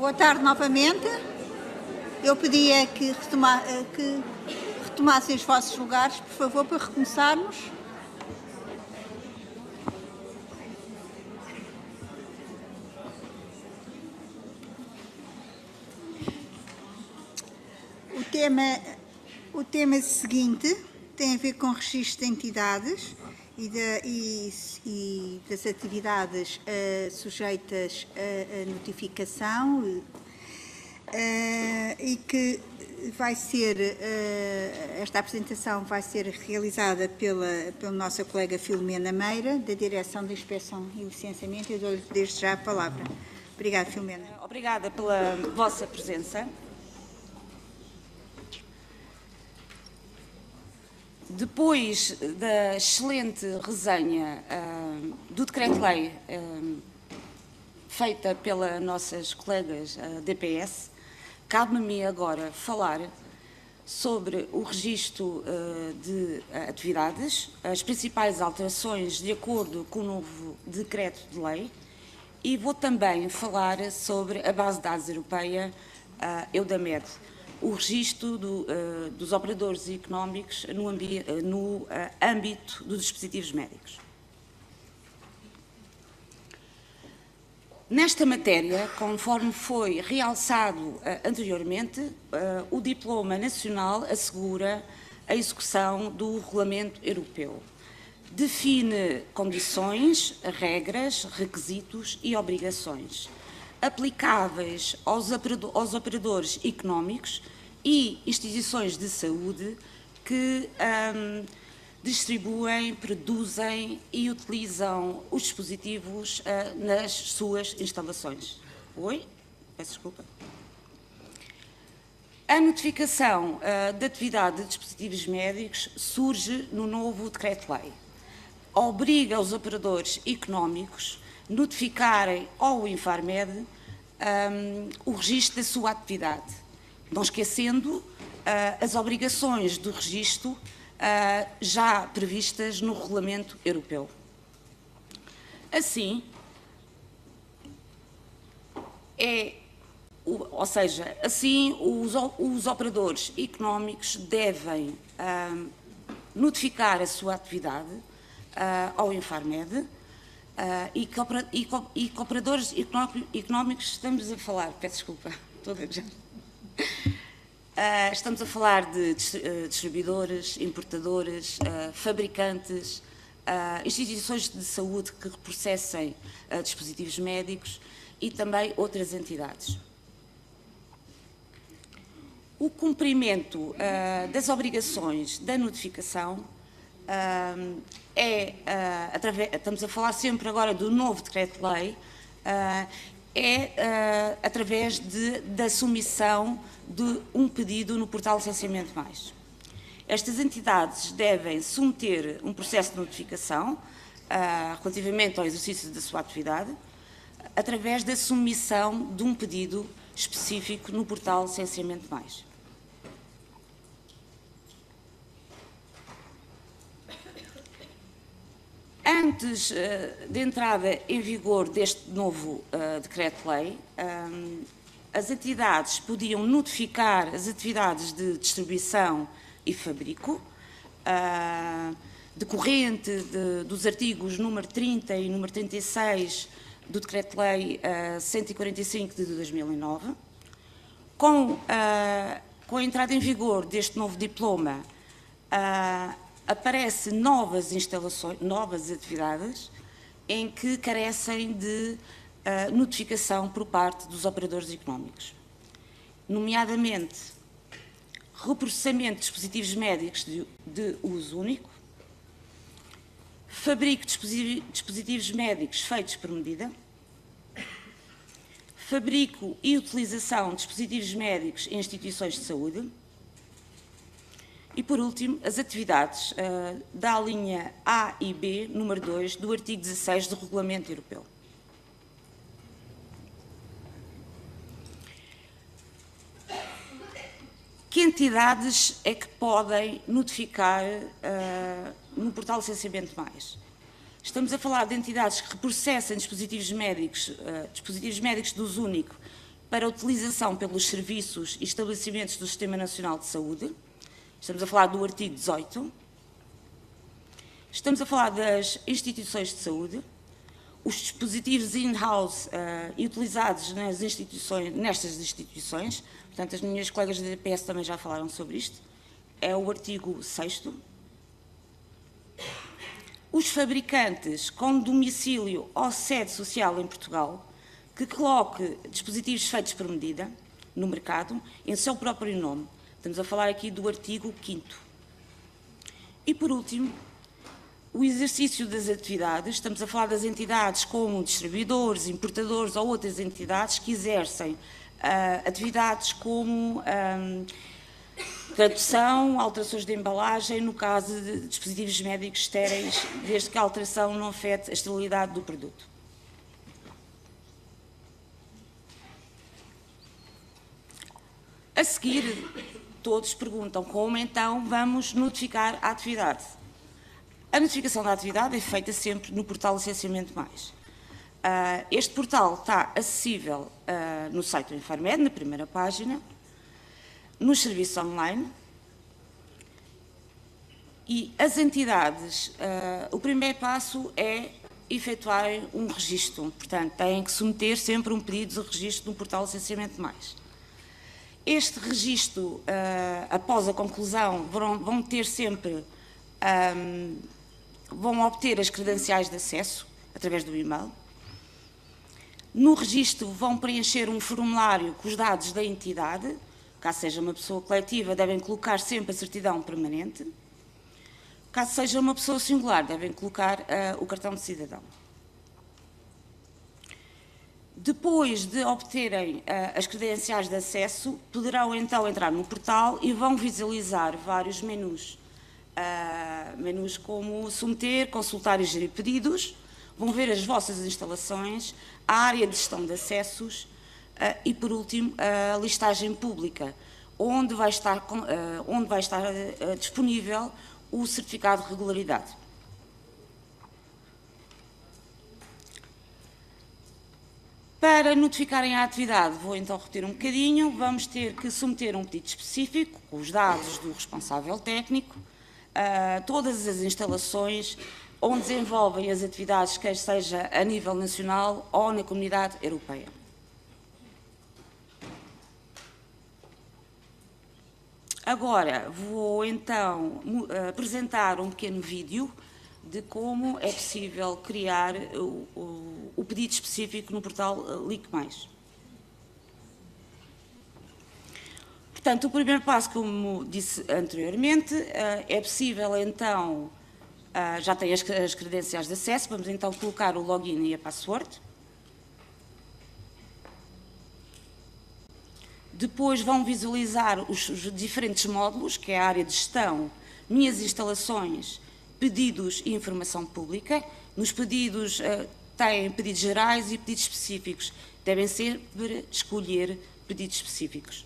Boa tarde novamente. Eu pedia que retomassem os vossos lugares, por favor, para recomeçarmos. O tema seguinte tem a ver com registro de entidades e das atividades sujeitas a notificação e que vai ser, esta apresentação vai ser realizada pela nossa colega Filomena Meira, da Direção de Inspeção e Licenciamento. Eu dou-lhe desde já a palavra. Obrigada, Filomena. Obrigada pela vossa presença. Depois da excelente resenha do Decreto-Lei feita pelas nossas colegas DPS, cabe-me agora falar sobre o registro de atividades, as principais alterações de acordo com o novo Decreto de Lei, e vou também falar sobre a base de dados europeia EUDAMED, o registro dos operadores económicos no âmbito dos dispositivos médicos. Nesta matéria, conforme foi realçado anteriormente, o Diploma Nacional assegura a execução do Regulamento Europeu. Define condições, regras, requisitos e obrigações aplicáveis aos operadores económicos e instituições de saúde que distribuem, produzem e utilizam os dispositivos nas suas instalações. Oi? Peço desculpa. A notificação da atividade de dispositivos médicos surge no novo Decreto-Lei. Obriga os operadores económicos a notificarem ao Infarmed o registro da sua atividade, não esquecendo as obrigações do registro já previstas no Regulamento Europeu. Assim, os operadores económicos devem notificar a sua atividade ao Infarmed e que operadores económicos estamos a falar, peço desculpa, estou a gaguejar. Estamos a falar de distribuidores, importadores, fabricantes, instituições de saúde que processem dispositivos médicos e também outras entidades. O cumprimento das obrigações da notificação estamos a falar sempre agora do novo Decreto-Lei, através da submissão de um pedido no portal Licenciamento Mais. Estas entidades devem submeter um processo de notificação relativamente ao exercício da sua atividade, através da submissão de um pedido específico no portal Licenciamento Mais. Antes de entrada em vigor deste novo Decreto-Lei, as entidades podiam notificar as atividades de distribuição e fabrico, decorrente dos artigos número 30 e número 36 do Decreto-Lei 145 de 2009. Com a entrada em vigor deste novo diploma, aparecem novas instalações, novas atividades, em que carecem de notificação por parte dos operadores económicos, nomeadamente reprocessamento de dispositivos médicos de uso único, fabrico de dispositivos médicos feitos por medida, fabrico e utilização de dispositivos médicos em instituições de saúde e, por último, as atividades da linha A e B, número 2, do artigo 16 do Regulamento Europeu. Que entidades é que podem notificar no portal Licenciamento Mais? Estamos a falar de entidades que reprocessam dispositivos médicos de uso único para a utilização pelos serviços e estabelecimentos do Sistema Nacional de Saúde. Estamos a falar do artigo 18. Estamos a falar das instituições de saúde, os dispositivos in-house e utilizados nestas instituições. Portanto, as minhas colegas da DPS também já falaram sobre isto. É o artigo 6º. Os fabricantes com domicílio ou sede social em Portugal que coloque dispositivos feitos por medida no mercado em seu próprio nome. Estamos a falar aqui do artigo 5º. E, por último, o exercício das atividades. Estamos a falar das entidades como distribuidores, importadores ou outras entidades que exercem atividades como tradução, alterações de embalagem, no caso de dispositivos médicos estéreis, desde que a alteração não afete a esterilidade do produto. A seguir, todos perguntam como então vamos notificar a atividade. A notificação da atividade é feita sempre no portal Licenciamento Mais. Este portal está acessível no site do Infarmed, na primeira página, nos serviços online, e as entidades, o primeiro passo é efetuar um registro, portanto, têm que submeter sempre um pedido de registro no portal Licenciamento Mais. Este registro, após a conclusão, vão ter sempre, vão obter as credenciais de acesso através do e-mail. No registro vão preencher um formulário com os dados da entidade. Caso seja uma pessoa coletiva, devem colocar sempre a certidão permanente. Caso seja uma pessoa singular, devem colocar o cartão de cidadão. Depois de obterem as credenciais de acesso, poderão então entrar no portal e vão visualizar vários menus. Menus como submeter, consultar e gerir pedidos. Vão ver as vossas instalações, a área de gestão de acessos e, por último, a listagem pública, onde vai estar disponível o certificado de regularidade. Para notificarem a atividade, vou então repetir um bocadinho, vamos ter que submeter um pedido específico, com os dados do responsável técnico, todas as instalações onde desenvolvem as atividades, quer seja a nível nacional ou na Comunidade Europeia. Agora, vou então apresentar um pequeno vídeo de como é possível criar o pedido específico no portal LIC+. Portanto, o primeiro passo, como disse anteriormente, é possível então, já tem as credenciais de acesso, vamos então colocar o login e a password. Depois vão visualizar os diferentes módulos, que é a área de gestão, minhas instalações, pedidos e informação pública. Nos pedidos têm pedidos gerais e pedidos específicos. Devem sempre escolher pedidos específicos.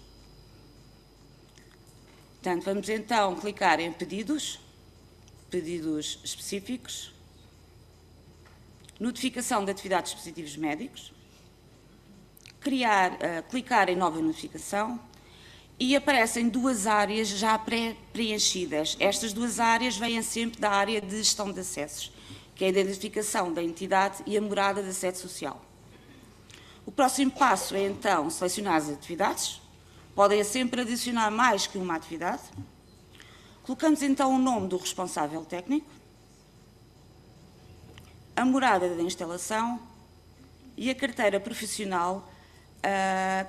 Portanto, vamos então clicar em pedidos específicos, notificação de atividades de dispositivos médicos, clicar em nova notificação e aparecem duas áreas já pré-preenchidas. Estas duas áreas vêm sempre da área de gestão de acessos, que é a identificação da entidade e a morada da sede social. O próximo passo é então selecionar as atividades. Podem sempre adicionar mais que uma atividade. Colocamos então o nome do responsável técnico, a morada da instalação e a carteira profissional,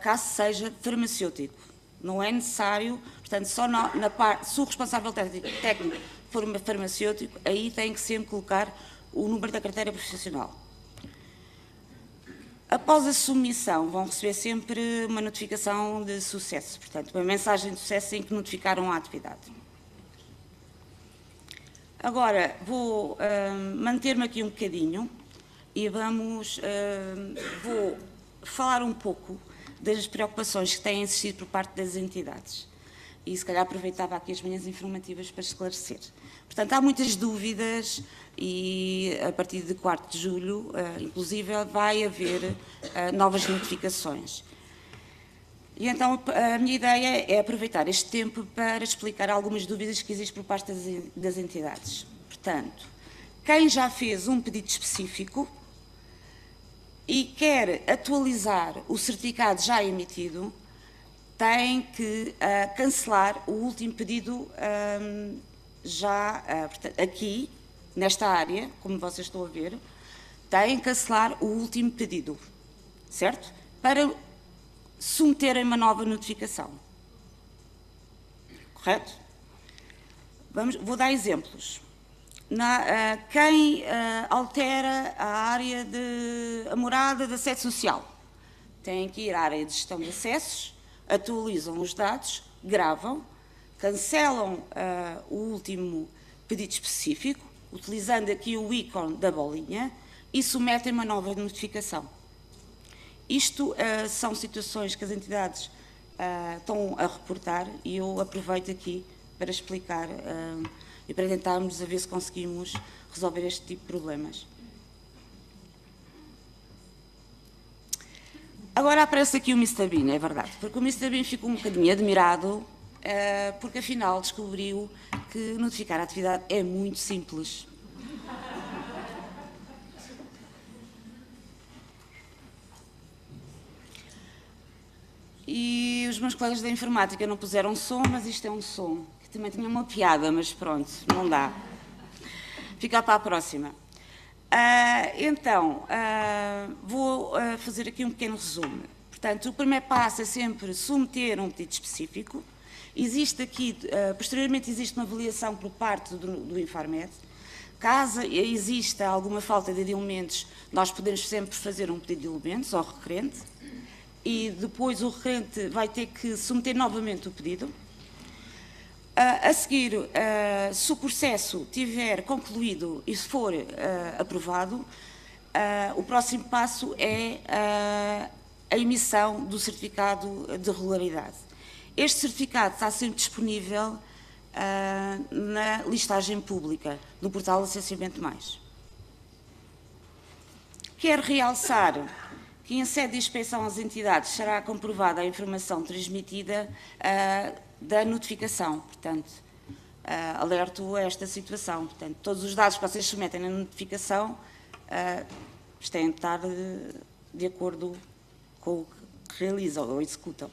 caso seja farmacêutico. Não é necessário, portanto, só na parte, se o responsável técnico for farmacêutico, aí tem que sempre colocar o número da carteira profissional. Após a submissão, vão receber sempre uma notificação de sucesso, portanto, uma mensagem de sucesso em que notificaram a atividade. Agora, vou manter-me aqui um bocadinho e vou falar um pouco das preocupações que têm existido por parte das entidades. E, se calhar, aproveitava aqui as manhãs informativas para esclarecer. Portanto, há muitas dúvidas e, a partir de 4 de julho, inclusive, vai haver novas notificações. E então a minha ideia é aproveitar este tempo para explicar algumas dúvidas que existem por parte das entidades. Portanto, quem já fez um pedido específico e quer atualizar o certificado já emitido, tem que cancelar o último pedido portanto, aqui, nesta área, como vocês estão a ver, tem que cancelar o último pedido, certo? Para submeterem uma nova notificação. Correto? Vou dar exemplos. Quem altera a área a morada da sede social tem que ir à área de gestão de acessos, atualizam os dados, gravam, cancelam o último pedido específico, utilizando aqui o ícone da bolinha, e submetem uma nova notificação. Isto são situações que as entidades estão a reportar e eu aproveito aqui para explicar e para tentarmos a ver se conseguimos resolver este tipo de problemas. Agora aparece aqui o Mr. Bean, é verdade, porque o Mr. Bean ficou um bocadinho admirado porque afinal descobriu que notificar a atividade é muito simples. E os meus colegas da informática não puseram som, mas isto é um som, que também tinha uma piada, mas pronto, não dá. Fica para a próxima. Vou fazer aqui um pequeno resumo. Portanto, o primeiro passo é sempre submeter um pedido específico. Existe aqui, posteriormente existe uma avaliação por parte do Infarmed. Caso exista alguma falta de elementos, nós podemos sempre fazer um pedido de elementos ao requerente. E depois o requerente vai ter que submeter novamente o pedido. A seguir, se o processo tiver concluído e se for aprovado, o próximo passo é a emissão do certificado de regularidade. Este certificado está sempre disponível na listagem pública, no portal Licenciamento Mais. Quero realçar que em sede de inspeção às entidades será comprovada a informação transmitida da notificação. Portanto, alerto a esta situação. Portanto, todos os dados que vocês submetem na notificação têm de estar de acordo com o que realizam ou executam.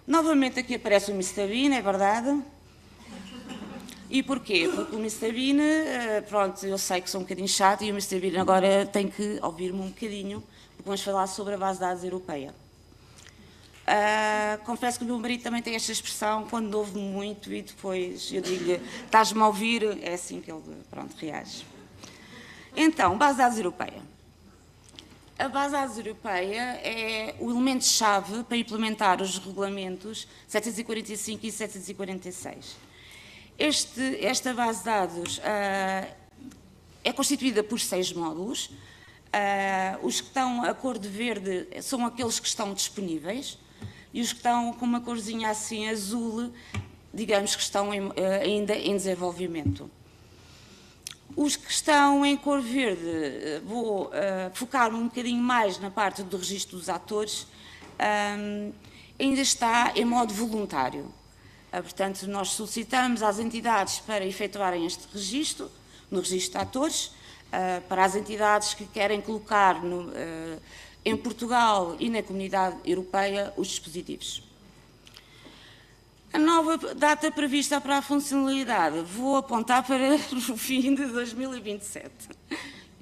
Novamente aqui aparece o Mr. Bean, é verdade. E porquê? Porque o Mr. Bean, pronto, eu sei que sou um bocadinho chato e o Mr. Bean agora tem que ouvir-me um bocadinho, porque vamos falar sobre a base de dados europeia. Confesso que o meu marido também tem esta expressão, quando ouve muito e depois eu digo-lhe, estás-me a ouvir, é assim que ele, pronto, reage. Então, base de dados europeia. A base de dados europeia é o elemento-chave para implementar os regulamentos 745 e 746. Esta base de dados é constituída por 6 módulos. Os que estão a cor de verde são aqueles que estão disponíveis e os que estão com uma corzinha assim azul, digamos que estão ainda em desenvolvimento. Os que estão em cor verde, vou focar-me um bocadinho mais na parte do registro dos atores, ainda está em modo voluntário. Portanto, nós solicitamos às entidades para efetuarem este registro, no registro de atores, para as entidades que querem colocar em Portugal e na Comunidade Europeia os dispositivos. A nova data prevista para a funcionalidade, vou apontar para o fim de 2027.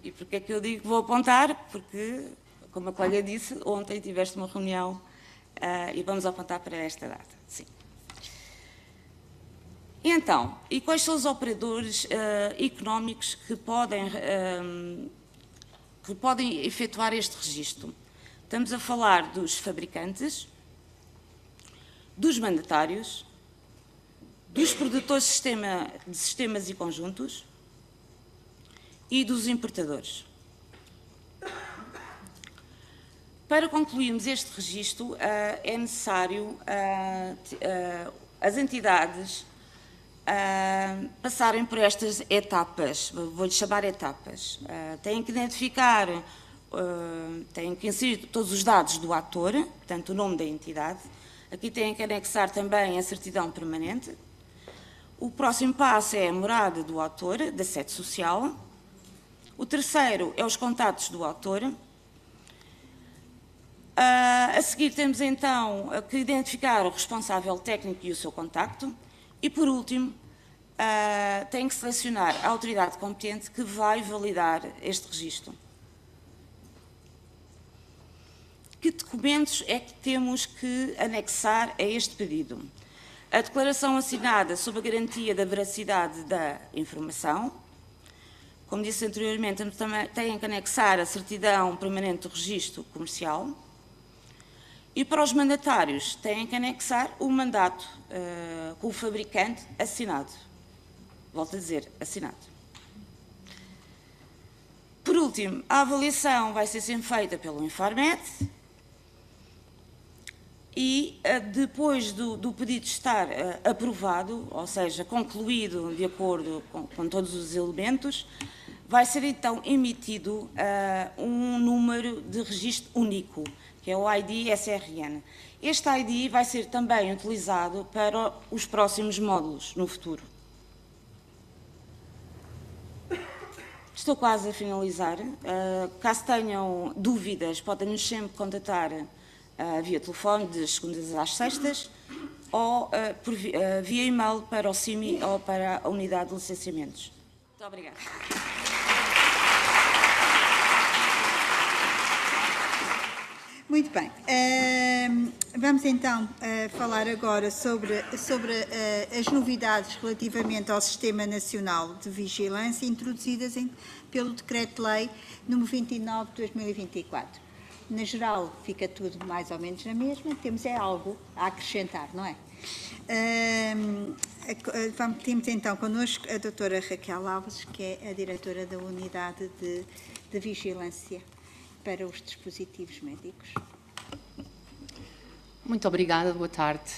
E porquê é que eu digo que vou apontar? Porque, como a colega disse, ontem tiveste uma reunião e vamos apontar para esta data, sim. Então, e quais são os operadores económicos que podem efetuar este registro? Estamos a falar dos fabricantes, dos mandatários, dos produtores de sistemas e conjuntos e dos importadores. Para concluirmos este registro, é necessário as entidades passarem por estas etapas, vou-lhe chamar etapas. Têm que identificar têm que inserir todos os dados do ator, portanto, o nome da entidade. Aqui têm que anexar também a certidão permanente. O próximo passo é a morada do autor, da sede social. O terceiro é os contactos do autor. A seguir temos então que identificar o responsável técnico e o seu contacto. E por último, tem que selecionar a autoridade competente que vai validar este registro. Que documentos é que temos que anexar a este pedido? A declaração assinada sob a garantia da veracidade da informação. Como disse anteriormente, também têm que anexar a certidão permanente do registro comercial. E para os mandatários, têm que anexar o mandato com o fabricante assinado. Volto a dizer, assinado. Por último, a avaliação vai ser sempre feita pelo Infarmed. E depois do pedido estar aprovado, ou seja, concluído de acordo com todos os elementos, vai ser então emitido um número de registro único, que é o ID-SRN. Este ID vai ser também utilizado para os próximos módulos no futuro. Estou quase a finalizar. Caso tenham dúvidas, podem-nos sempre contatar via telefone, de segundas às sextas, ou via e-mail para o CIMI ou para a unidade de licenciamentos. Muito obrigada. Muito bem. Vamos então falar agora sobre as novidades relativamente ao Sistema Nacional de Vigilância introduzidas pelo Decreto-Lei nº 29 de 2024. Na geral, fica tudo mais ou menos na mesma, temos algo a acrescentar, não é? Temos então connosco a doutora Raquel Alves, que é a diretora da Unidade de Vigilância para os Dispositivos Médicos. Muito obrigada, boa tarde.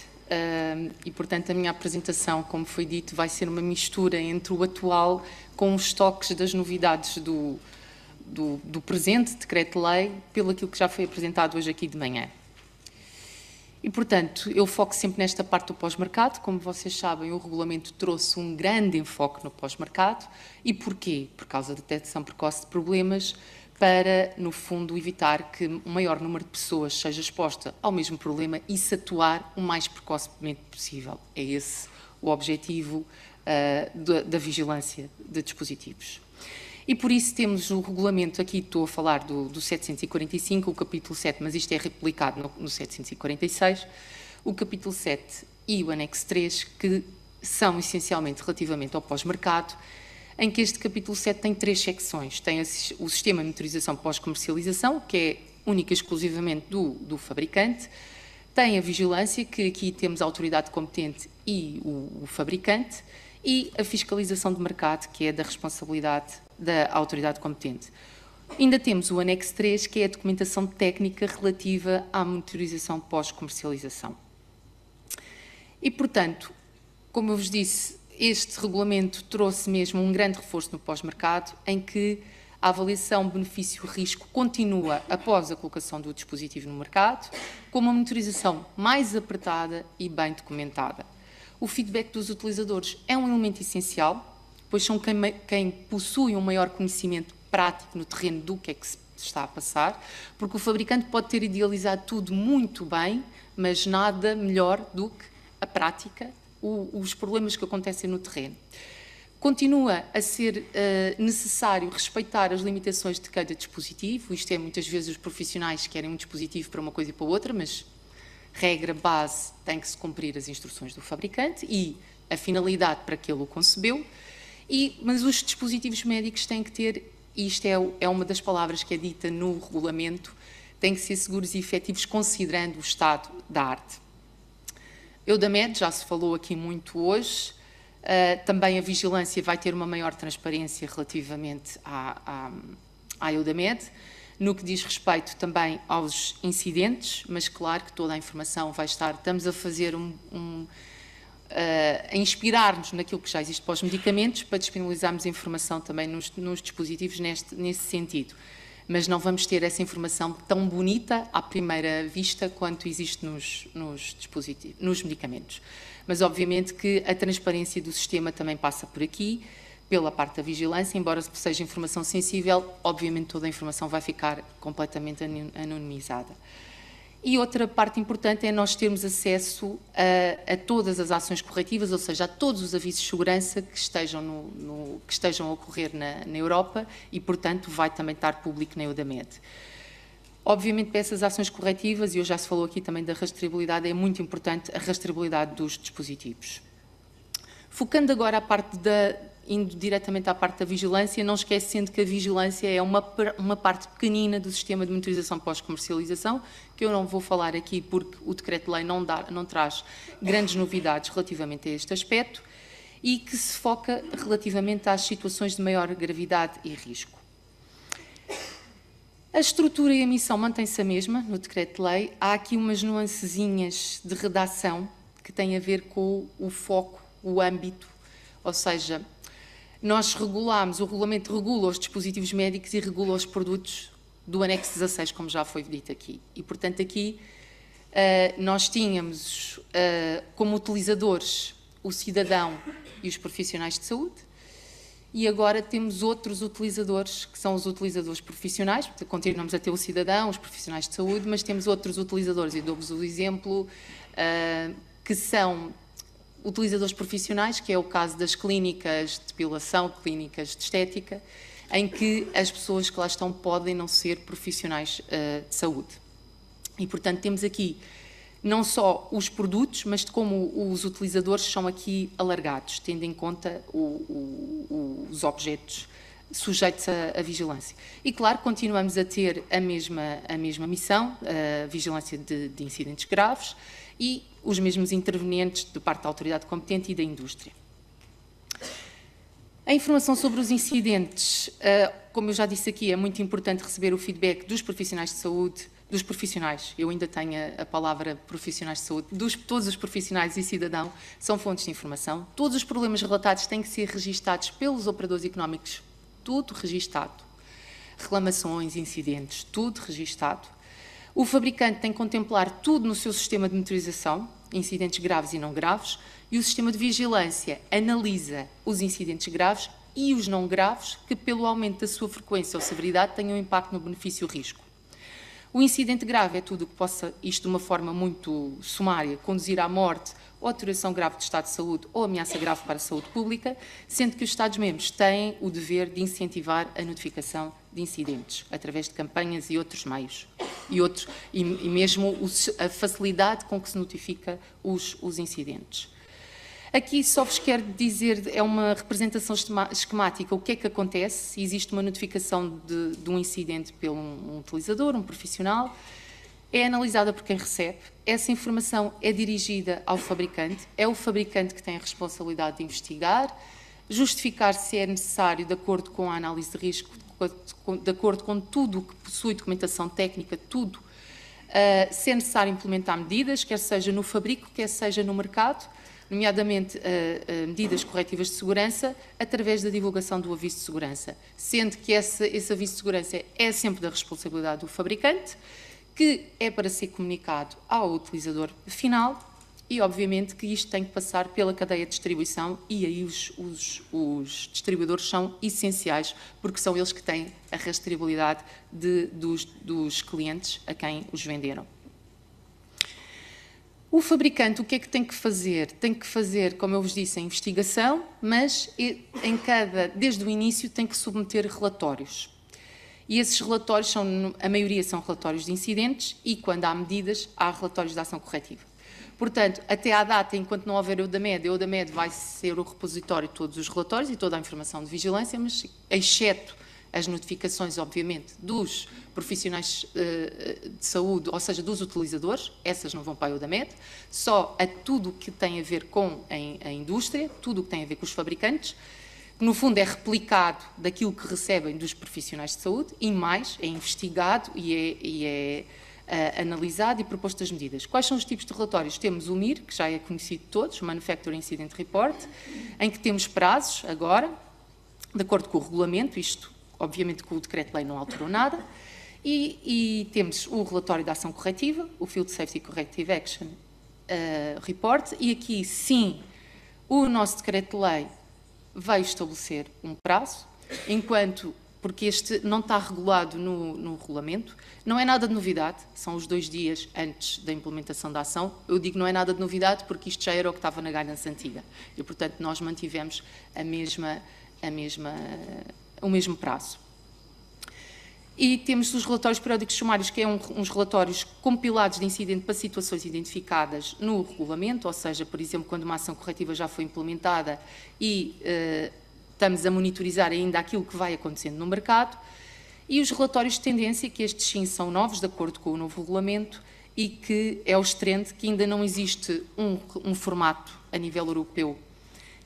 E, portanto, a minha apresentação, como foi dito, vai ser uma mistura entre o atual com os toques das novidades do presente decreto-lei, pelo aquilo que já foi apresentado hoje aqui de manhã. E, portanto, eu foco sempre nesta parte do pós-mercado. Como vocês sabem, o regulamento trouxe um grande enfoque no pós-mercado. E porquê? Por causa da detecção precoce de problemas, para, no fundo, evitar que um maior número de pessoas seja exposta ao mesmo problema e se atuar o mais precocemente possível. É esse o objetivo da vigilância de dispositivos. E por isso temos o regulamento, aqui estou a falar do 745, o capítulo 7, mas isto é replicado no 746, o capítulo 7 e o anexo 3, que são essencialmente relativamente ao pós-mercado, em que este capítulo 7 tem 3 secções. Tem o sistema de monitorização pós-comercialização, que é única e exclusivamente do fabricante, tem a vigilância, que aqui temos a autoridade competente e o fabricante, e a fiscalização de mercado, que é da responsabilidade da autoridade competente. Ainda temos o anexo 3, que é a documentação técnica relativa à monitorização pós-comercialização. E, portanto, como eu vos disse, este regulamento trouxe mesmo um grande reforço no pós-mercado, em que a avaliação benefício-risco continua após a colocação do dispositivo no mercado, com uma monitorização mais apertada e bem documentada. O feedback dos utilizadores é um elemento essencial, pois são quem possui um maior conhecimento prático no terreno do que é que se está a passar, porque o fabricante pode ter idealizado tudo muito bem, mas nada melhor do que a prática, os problemas que acontecem no terreno. Continua a ser necessário respeitar as limitações de cada dispositivo, isto é, muitas vezes os profissionais querem um dispositivo para uma coisa e para outra, mas regra base tem que se cumprir as instruções do fabricante e a finalidade para que ele o concebeu, mas os dispositivos médicos têm que ter, e isto é uma das palavras que é dita no regulamento, têm que ser seguros e efetivos considerando o estado da arte. Eudamed, já se falou aqui muito hoje, também a vigilância vai ter uma maior transparência relativamente à Eudamed, no que diz respeito também aos incidentes, mas claro que toda a informação vai estar, estamos a fazer a inspirar-nos naquilo que já existe para os medicamentos, para disponibilizarmos informação também nos dispositivos nesse sentido. mas não vamos ter essa informação tão bonita à primeira vista quanto existe nos dispositivos, nos medicamentos. Mas obviamente que a transparência do sistema também passa por aqui, pela parte da vigilância, embora seja informação sensível, obviamente toda a informação vai ficar completamente anonimizada. E outra parte importante é nós termos acesso a todas as ações corretivas, ou seja, a todos os avisos de segurança que estejam a ocorrer na Europa e, portanto, vai também estar público na EUDAMED. Obviamente, para essas ações corretivas, e hoje já se falou aqui também da rastreabilidade, é muito importante a rastreabilidade dos dispositivos. Focando agora indo diretamente à parte da vigilância, não esquecendo que a vigilância é uma parte pequenina do sistema de monitorização pós-comercialização, que eu não vou falar aqui porque o Decreto-Lei não traz grandes novidades relativamente a este aspecto e que se foca relativamente às situações de maior gravidade e risco. A estrutura e a missão mantém-se a mesma no Decreto-Lei. Há aqui umas nuancezinhas de redação que têm a ver com o foco, o âmbito, ou seja, nós regulamos, o regulamento regula os dispositivos médicos e regula os produtos do anexo 16, como já foi dito aqui. E, portanto, aqui nós tínhamos como utilizadores o cidadão e os profissionais de saúde, e agora temos outros utilizadores, que são os utilizadores profissionais, portanto, continuamos a ter o cidadão, os profissionais de saúde, mas temos outros utilizadores, e dou-vos o exemplo, que são utilizadores profissionais, que é o caso das clínicas de depilação, clínicas de estética, em que as pessoas que lá estão podem não ser profissionais de saúde. E, portanto, temos aqui não só os produtos, mas de como os utilizadores são aqui alargados, tendo em conta os objetos sujeitos à vigilância. E, claro, continuamos a ter a mesma missão, a vigilância de incidentes graves, e os mesmos intervenientes de parte da autoridade competente e da indústria. A informação sobre os incidentes, como eu já disse aqui, é muito importante receber o feedback dos profissionais de saúde, dos profissionais, eu ainda tenho a palavra profissionais de saúde, todos os profissionais e cidadão são fontes de informação. Todos os problemas relatados têm que ser registados pelos operadores económicos, tudo registado. Reclamações, incidentes, tudo registado. O fabricante tem que contemplar tudo no seu sistema de monitorização, incidentes graves e não graves, e o sistema de vigilância analisa os incidentes graves e os não graves que, pelo aumento da sua frequência ou severidade, tenham impacto no benefício-risco. O incidente grave é tudo o que possa, isto de uma forma muito sumária, conduzir à morte ou alteração grave de estado de saúde ou ameaça grave para a saúde pública, sendo que os Estados-membros têm o dever de incentivar a notificação de incidentes, através de campanhas e outros meios, e mesmo a facilidade com que se notifica os incidentes. Aqui só vos quero dizer, é uma representação esquemática, o que é que acontece. Existe uma notificação de um incidente por um utilizador, um profissional, é analisada por quem recebe, essa informação é dirigida ao fabricante, é o fabricante que tem a responsabilidade de investigar, justificar se é necessário, de acordo com a análise de risco, de acordo com tudo o que possui documentação técnica, tudo, se é necessário implementar medidas, quer seja no fabrico, quer seja no mercado, nomeadamente medidas corretivas de segurança, através da divulgação do aviso de segurança, sendo que esse aviso de segurança é sempre da responsabilidade do fabricante, que é para ser comunicado ao utilizador final e, obviamente, que isto tem que passar pela cadeia de distribuição e aí os distribuidores são essenciais, porque são eles que têm a rastreabilidade dos clientes a quem os venderam. O fabricante, o que é que tem que fazer? Tem que fazer, como eu vos disse, a investigação, mas desde o início tem que submeter relatórios. E esses relatórios, a maioria são relatórios de incidentes e, quando há medidas, há relatórios de ação corretiva. Portanto, até à data, enquanto não houver EUDAMED, a EUDAMED vai ser o repositório de todos os relatórios e toda a informação de vigilância, mas exceto as notificações, obviamente, dos profissionais de saúde, ou seja, dos utilizadores, essas não vão para a EUDAMED, só a tudo o que tem a ver com a indústria, tudo o que tem a ver com os fabricantes, que no fundo é replicado daquilo que recebem dos profissionais de saúde e mais, é investigado e é analisado e proposto as medidas. Quais são os tipos de relatórios? Temos o MIR, que já é conhecido de todos, o Manufacturing Incident Report, em que temos prazos agora, de acordo com o regulamento, isto obviamente que o decreto-lei não alterou nada, e temos o relatório da ação corretiva, o Field Safety Corrective Action Report, e aqui sim o nosso decreto-lei veio estabelecer um prazo, porque este não está regulado no regulamento, não é nada de novidade, são os 2 dias antes da implementação da ação. Eu digo não é nada de novidade porque isto já era o que estava na guidance antiga e, portanto, nós mantivemos o mesmo prazo. E temos os relatórios periódicos sumários, que é uns relatórios compilados de incidente para situações identificadas no regulamento, ou seja, por exemplo, quando uma ação corretiva já foi implementada e estamos a monitorizar ainda aquilo que vai acontecendo no mercado, e os relatórios de tendência, que estes sim são novos, de acordo com o novo regulamento, e que é o trend que ainda não existe um formato a nível europeu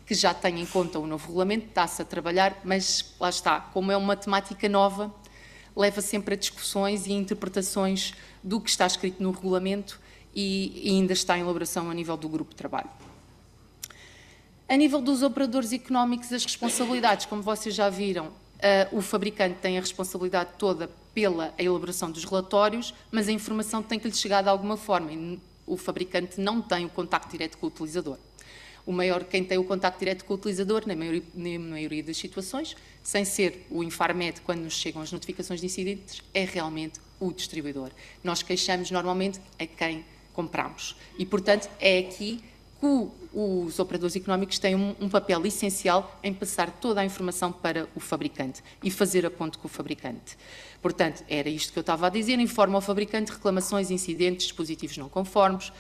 que já tenha em conta o novo regulamento, está-se a trabalhar, mas lá está, como é uma temática nova, leva sempre a discussões e interpretações do que está escrito no regulamento e ainda está em elaboração a nível do grupo de trabalho. A nível dos operadores económicos, as responsabilidades, como vocês já viram, o fabricante tem a responsabilidade toda pela elaboração dos relatórios, mas a informação tem que lhe chegar de alguma forma e o fabricante não tem o contacto direto com o utilizador. Quem tem o contacto direto com o utilizador, na maioria das situações, sem ser o Infarmed, quando nos chegam as notificações de incidentes, é realmente o distribuidor. Nós queixamos normalmente a quem compramos. E, portanto, é aqui que os operadores económicos têm um papel essencial em passar toda a informação para o fabricante e fazer a ponte com o fabricante. Portanto, era isto que eu estava a dizer, informa o fabricante reclamações, incidentes, dispositivos não conformes,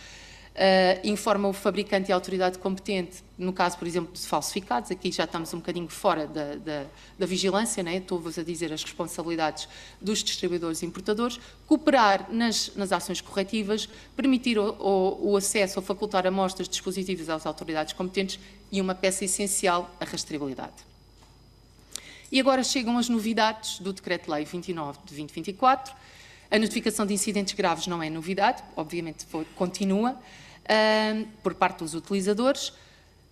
informa o fabricante e a autoridade competente, no caso, por exemplo, de falsificados, aqui já estamos um bocadinho fora da vigilância, né? Estou-vos a dizer as responsabilidades dos distribuidores e importadores, cooperar nas ações corretivas, permitir o acesso ou facultar amostras de dispositivos às autoridades competentes e uma peça essencial, a rastreabilidade. E agora chegam as novidades do Decreto-Lei 29 de 2024. A notificação de incidentes graves não é novidade, obviamente continua, por parte dos utilizadores.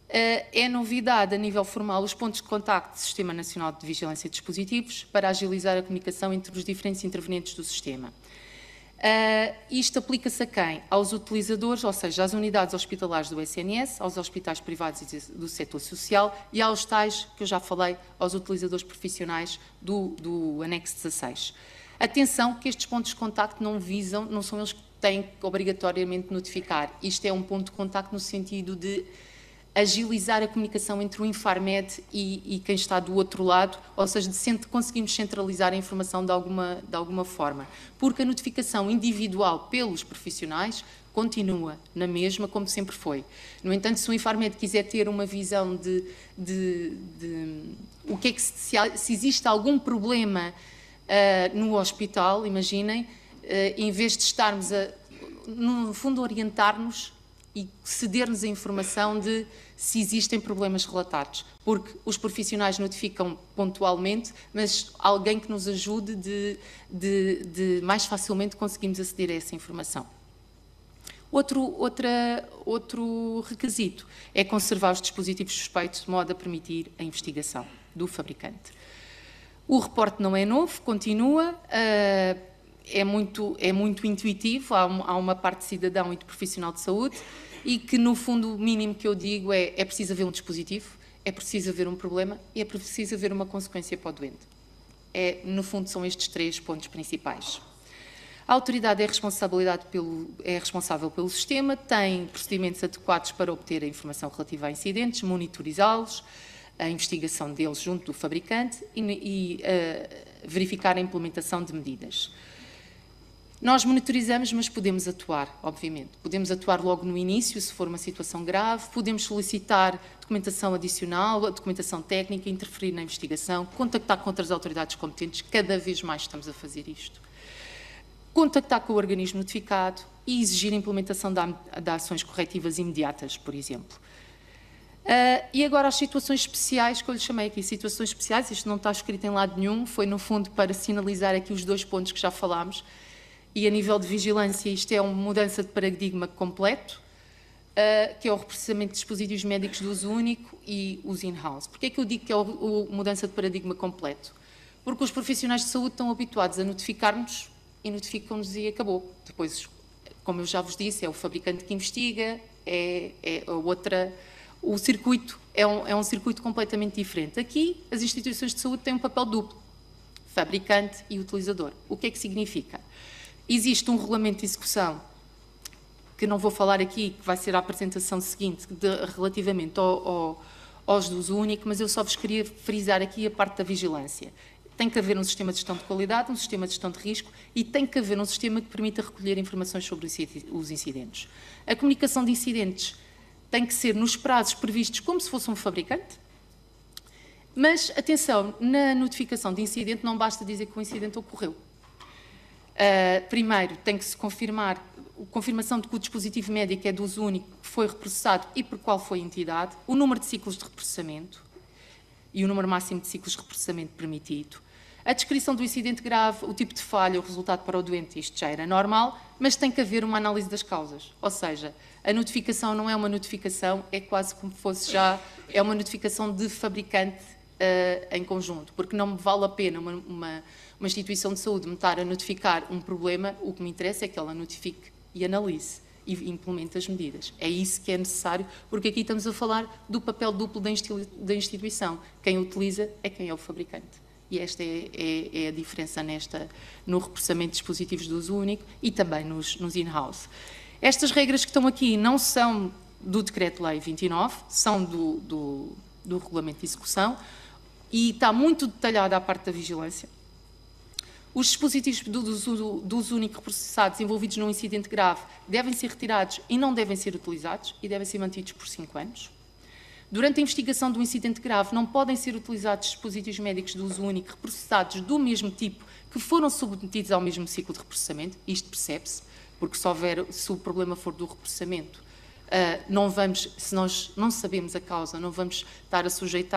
É novidade a nível formal os pontos de contacto do Sistema Nacional de Vigilância de Dispositivos para agilizar a comunicação entre os diferentes intervenientes do sistema. Isto aplica-se a quem? Aos utilizadores, ou seja, às unidades hospitalares do SNS, aos hospitais privados e do setor social e aos tais, que eu já falei, aos utilizadores profissionais do anexo 16. Atenção que estes pontos de contacto não são eles que têm que obrigatoriamente notificar. Isto é um ponto de contacto no sentido de agilizar a comunicação entre o Infarmed e quem está do outro lado, ou seja, conseguimos centralizar a informação de alguma forma. Porque a notificação individual pelos profissionais continua na mesma, como sempre foi. No entanto, se o Infarmed quiser ter uma visão de o que é que se existe algum problema no hospital, imaginem, em vez de estarmos no fundo, orientar-nos e ceder-nos a informação de se existem problemas relatados, porque os profissionais notificam pontualmente, mas alguém que nos ajude de mais facilmente conseguimos aceder a essa informação. Outro requisito é conservar os dispositivos suspeitos de modo a permitir a investigação do fabricante. O reporte não é novo, continua, é muito intuitivo, há uma parte de cidadão e de profissional de saúde e que, no fundo, o mínimo que eu digo é preciso haver um dispositivo, é preciso haver um problema e é preciso haver uma consequência para o doente. No fundo, são estes 3 pontos principais. A autoridade é responsável pelo sistema, tem procedimentos adequados para obter a informação relativa a incidentes, monitorizá-los, a investigação deles junto do fabricante e verificar a implementação de medidas. Nós monitorizamos, mas podemos atuar, obviamente. Podemos atuar logo no início, se for uma situação grave, podemos solicitar documentação adicional, documentação técnica, interferir na investigação, contactar com outras autoridades competentes, cada vez mais estamos a fazer isto. Contactar com o organismo notificado e exigir a implementação de ações corretivas imediatas, por exemplo. E agora as situações especiais, que eu lhe chamei aqui situações especiais, isto não está escrito em lado nenhum, foi no fundo para sinalizar aqui os 2 pontos que já falámos, e a nível de vigilância isto é uma mudança de paradigma completo, que é o reprocessamento de dispositivos médicos de uso único e os in-house. Porquê é que eu digo que é a mudança de paradigma completo? Porque os profissionais de saúde estão habituados a notificar-nos e notificam-nos e acabou. Depois, como eu já vos disse, é o fabricante que investiga, o circuito é um circuito completamente diferente. Aqui, as instituições de saúde têm um papel duplo, fabricante e utilizador. O que é que significa? Existe um regulamento de execução, que não vou falar aqui, que vai ser a apresentação seguinte, relativamente aos do uso único, mas eu só vos queria frisar aqui a parte da vigilância. Tem que haver um sistema de gestão de qualidade, um sistema de gestão de risco e tem que haver um sistema que permita recolher informações sobre os incidentes. A comunicação de incidentes tem que ser nos prazos previstos como se fosse um fabricante, mas, atenção, na notificação de incidente não basta dizer que o incidente ocorreu. Primeiro, tem que se confirmar a confirmação de que o dispositivo médico é de uso único, que foi reprocessado e por qual foi a entidade, o número de ciclos de reprocessamento e o número máximo de ciclos de reprocessamento permitido, a descrição do incidente grave, o tipo de falha, o resultado para o doente, isto já era normal, mas tem que haver uma análise das causas. Ou seja, a notificação não é uma notificação, é quase como fosse já, é uma notificação de fabricante em conjunto, porque não me vale a pena uma instituição de saúde me estar a notificar um problema, o que me interessa é que ela notifique e analise e implemente as medidas. É isso que é necessário, porque aqui estamos a falar do papel duplo da instituição. Quem utiliza é quem é o fabricante. E esta é a diferença no reprocessamento de dispositivos de uso único e também nos in-house. Estas regras que estão aqui não são do Decreto-Lei 29, são do Regulamento de Execução e está muito detalhada a parte da vigilância. Os dispositivos do uso único processados envolvidos num incidente grave devem ser retirados e não devem ser utilizados e devem ser mantidos por 5 anos. Durante a investigação de um incidente grave, não podem ser utilizados dispositivos médicos de uso único reprocessados do mesmo tipo que foram submetidos ao mesmo ciclo de reprocessamento. Isto percebe-se, porque se o problema for do reprocessamento, se nós não sabemos a causa, não vamos estar a sujeitos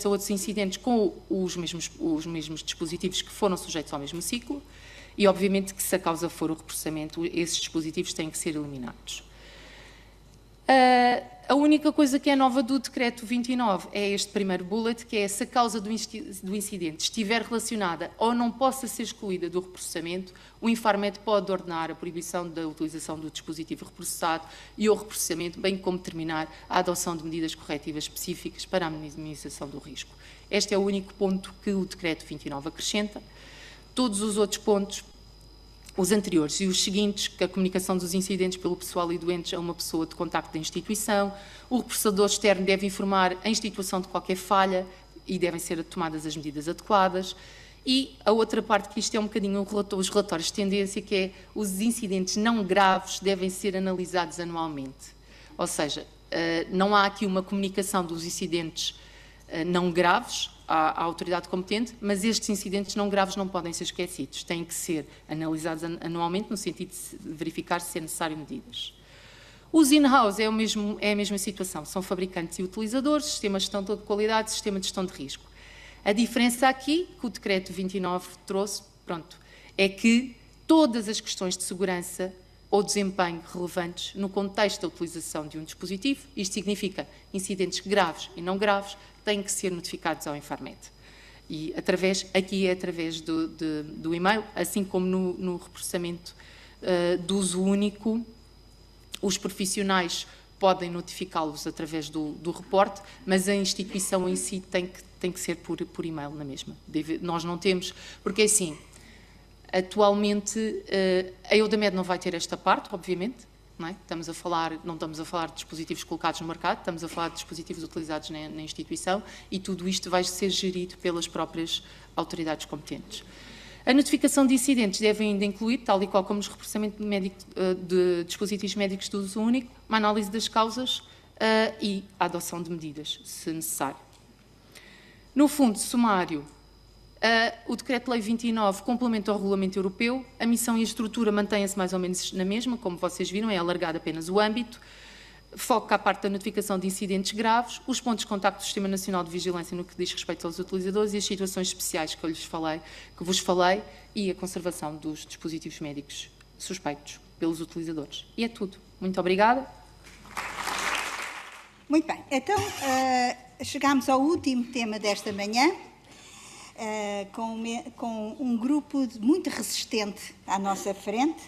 a outros incidentes com os mesmos dispositivos que foram sujeitos ao mesmo ciclo e, obviamente, que se a causa for o reprocessamento, esses dispositivos têm que ser eliminados. A única coisa que é nova do Decreto 29 é este primeiro bullet, que é se a causa do incidente estiver relacionada ou não possa ser excluída do reprocessamento, o Infarmed pode ordenar a proibição da utilização do dispositivo reprocessado e o reprocessamento, bem como determinar a adoção de medidas corretivas específicas para a minimização do risco. Este é o único ponto que o Decreto 29 acrescenta. Todos os outros pontos, os anteriores e os seguintes, que a comunicação dos incidentes pelo pessoal e doentes a uma pessoa de contacto da instituição, o repressador externo deve informar a instituição de qualquer falha e devem ser tomadas as medidas adequadas. E a outra parte, que isto é um bocadinho os relatórios de tendência, que é os incidentes não graves devem ser analisados anualmente. Ou seja, não há aqui uma comunicação dos incidentes não graves à autoridade competente, mas estes incidentes não graves não podem ser esquecidos, têm que ser analisados anualmente no sentido de verificar se é necessário medidas. Os in-house é a mesma situação, são fabricantes e utilizadores, sistema de gestão de qualidade, sistema de gestão de risco. A diferença aqui, que o Decreto 29 trouxe, é que todas as questões de segurança ou desempenho relevantes no contexto da utilização de um dispositivo, isto significa incidentes graves e não graves, têm que ser notificados ao Infarmed. E aqui é através do e-mail, assim como no reprocessamento do uso único, os profissionais podem notificá-los através do reporte, mas a instituição em si tem que ser por e-mail na mesma. Nós não temos, porque assim, atualmente a Eudamed não vai ter esta parte, obviamente, não é? Não estamos a falar de dispositivos colocados no mercado, estamos a falar de dispositivos utilizados na instituição e tudo isto vai ser gerido pelas próprias autoridades competentes. A notificação de incidentes deve ainda incluir, tal e qual como o reprocessamento de dispositivos médicos de uso único, uma análise das causas e a adoção de medidas, se necessário. No fundo, sumário, o Decreto-Lei 29 complementa o Regulamento Europeu, a missão e a estrutura mantêm-se mais ou menos na mesma, como vocês viram, é alargado apenas o âmbito, foca a parte da notificação de incidentes graves, os pontos de contacto do Sistema Nacional de Vigilância no que diz respeito aos utilizadores e as situações especiais que vos falei e a conservação dos dispositivos médicos suspeitos pelos utilizadores. E é tudo. Muito obrigada. Muito bem. Então, chegamos ao último tema desta manhã, com um grupo muito resistente à nossa frente,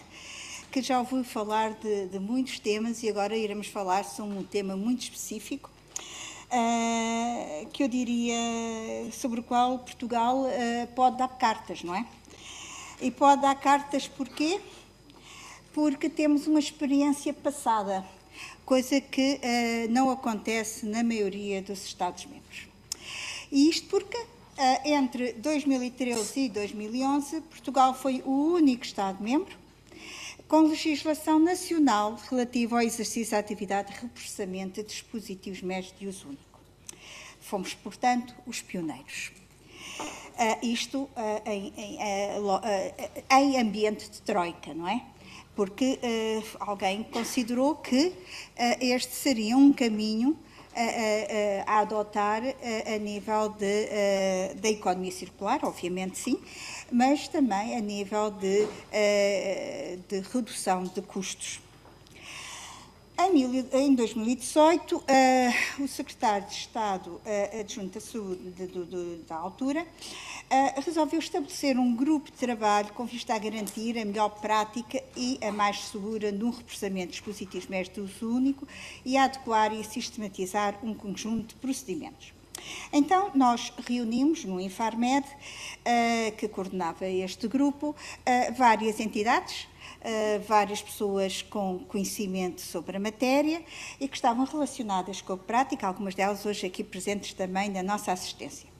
que já ouviu falar de muitos temas e agora iremos falar sobre um tema muito específico, que eu diria sobre o qual Portugal pode dar cartas, não é? E pode dar cartas porquê? Porque temos uma experiência passada, coisa que não acontece na maioria dos Estados-membros. E isto porque entre 2013 e 2011, Portugal foi o único Estado-membro com legislação nacional relativa ao exercício da atividade de reprocessamento de dispositivos médicos de uso único. Fomos, portanto, os pioneiros. Isto em ambiente de troika, não é? Porque alguém considerou que este seria um caminho a adotar a nível da economia circular, obviamente sim, mas também a nível de redução de custos. Em 2018, o secretário de Estado adjunto da Saúde da altura resolveu estabelecer um grupo de trabalho com vista a garantir a melhor prática e a mais segura no reprocessamento de dispositivos médicos de uso único e a adequar e sistematizar um conjunto de procedimentos. Então, nós reunimos no Infarmed, que coordenava este grupo, várias entidades, várias pessoas com conhecimento sobre a matéria e que estavam relacionadas com a prática, algumas delas hoje aqui presentes também na nossa assistência.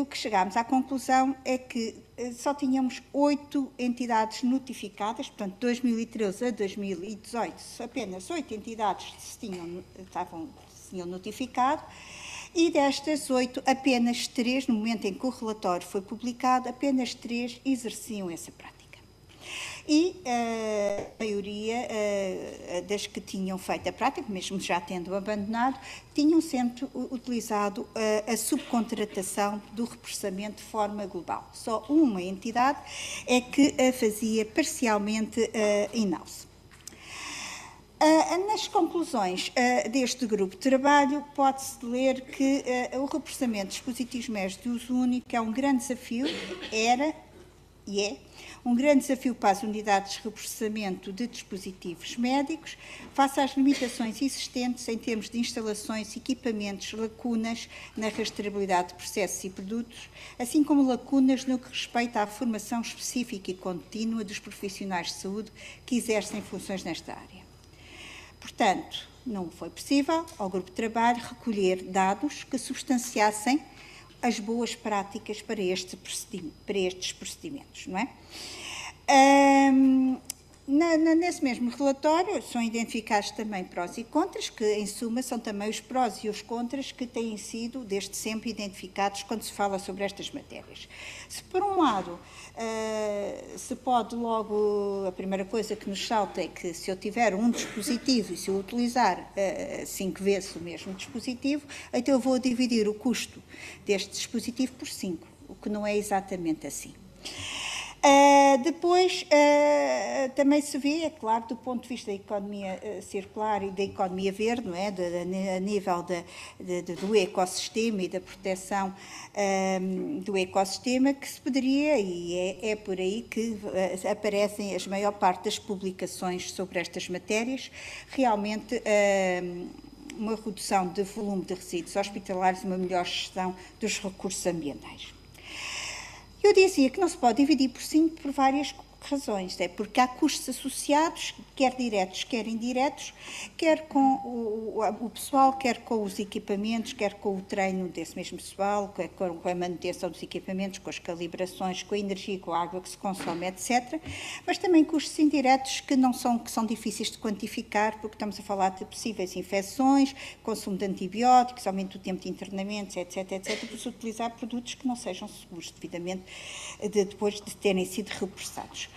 O que chegámos à conclusão é que só tínhamos 8 entidades notificadas, portanto, de 2013 a 2018, apenas 8 entidades se tinham notificado, e destas 8, apenas 3, no momento em que o relatório foi publicado, apenas 3 exerciam essa prática. E a maioria das que tinham feito a prática, mesmo já tendo abandonado, tinham sempre utilizado a subcontratação do reprocessamento de forma global. Só uma entidade é que a fazia parcialmente in-house. Nas conclusões deste grupo de trabalho, pode-se ler que o reprocessamento de dispositivos médicos de uso único é um grande desafio, era e é um grande desafio para as unidades de reprocessamento de dispositivos médicos, face às limitações existentes em termos de instalações, equipamentos, lacunas na rastreabilidade de processos e produtos, assim como lacunas no que respeita à formação específica e contínua dos profissionais de saúde que exercem funções nesta área. Portanto, não foi possível ao grupo de trabalho recolher dados que substanciassem as boas práticas para estes procedimentos, não é? Nesse mesmo relatório são identificados também prós e contras, que em suma são também os prós e os contras que têm sido desde sempre identificados quando se fala sobre estas matérias. Se por um lado se pode logo, a primeira coisa que nos salta é que se eu tiver um dispositivo e se eu utilizar 5 vezes o mesmo dispositivo, então eu vou dividir o custo deste dispositivo por 5, o que não é exatamente assim. Depois, também se vê, é claro, do ponto de vista da economia circular e da economia verde, não é? A nível do ecossistema e da proteção do ecossistema, que se poderia, e é por aí que aparecem a maior parte das publicações sobre estas matérias, realmente uma redução de volume de resíduos hospitalares e uma melhor gestão dos recursos ambientais. Eu dizia que não se pode dividir por 5 por várias razões, é porque há custos associados, quer diretos, quer indiretos, quer com o pessoal, quer com os equipamentos, quer com o treino desse mesmo pessoal, quer com a manutenção dos equipamentos, com as calibrações, com a energia, com a água que se consome, etc. Mas também custos indiretos que são difíceis de quantificar, porque estamos a falar de possíveis infecções, consumo de antibióticos, aumento do tempo de internamentos, etc., por se utilizar produtos que não sejam seguros devidamente depois de terem sido reprocessados.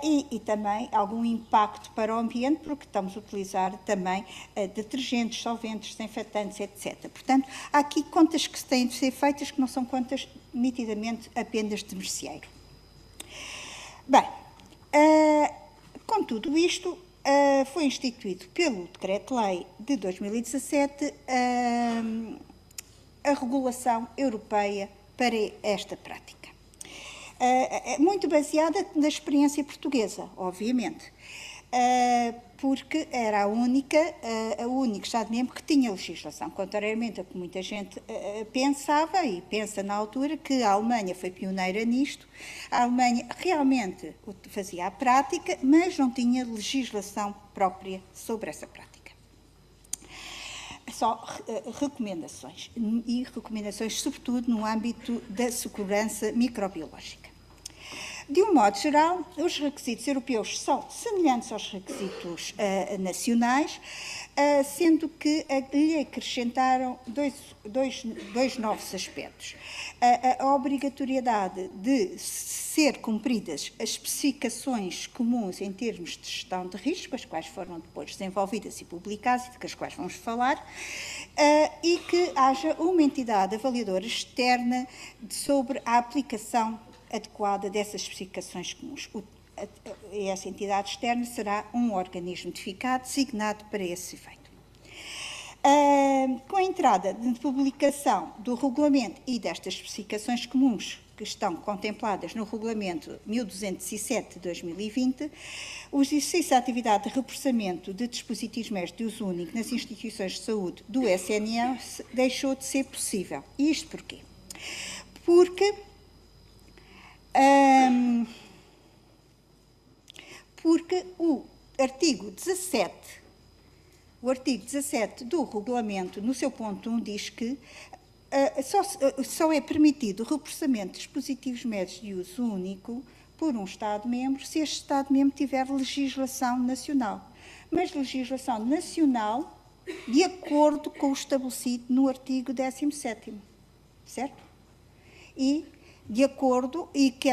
E também algum impacto para o ambiente, porque estamos a utilizar também detergentes, solventes, desinfetantes, etc. Portanto, há aqui contas que têm de ser feitas que não são contas nitidamente apenas de merceeiro. Bem, com tudo isto, foi instituído pelo Decreto-Lei de 2017 a regulação europeia para esta prática. Muito baseada na experiência portuguesa, obviamente, porque era o único Estado-membro que tinha legislação, contrariamente a que muita gente pensava e pensa na altura, que a Alemanha foi pioneira nisto. A Alemanha realmente fazia a prática, mas não tinha legislação própria sobre essa prática. Só recomendações, e recomendações sobretudo no âmbito da segurança microbiológica. De um modo geral, os requisitos europeus são semelhantes aos requisitos nacionais, sendo que lhe acrescentaram dois novos aspectos. A obrigatoriedade de ser cumpridas as especificações comuns em termos de gestão de risco, as quais foram depois desenvolvidas e publicadas, e das quais vamos falar, e que haja uma entidade avaliadora externa sobre a aplicação adequada dessas especificações comuns. Essa entidade externa será um organismo notificado, designado para esse efeito. Com a entrada de publicação do regulamento e destas especificações comuns que estão contempladas no Regulamento 1207 de 2020, o exercício da atividade de repressamento de dispositivos médicos de uso único nas instituições de saúde do SNS deixou de ser possível. E isto porquê? Porque o artigo 17 do regulamento, no seu ponto 1, diz que só é permitido o repressamento de dispositivos médicos de uso único por um Estado-membro se este Estado-membro tiver legislação nacional. Mas legislação nacional de acordo com o estabelecido no artigo 17º, certo? E de acordo, e que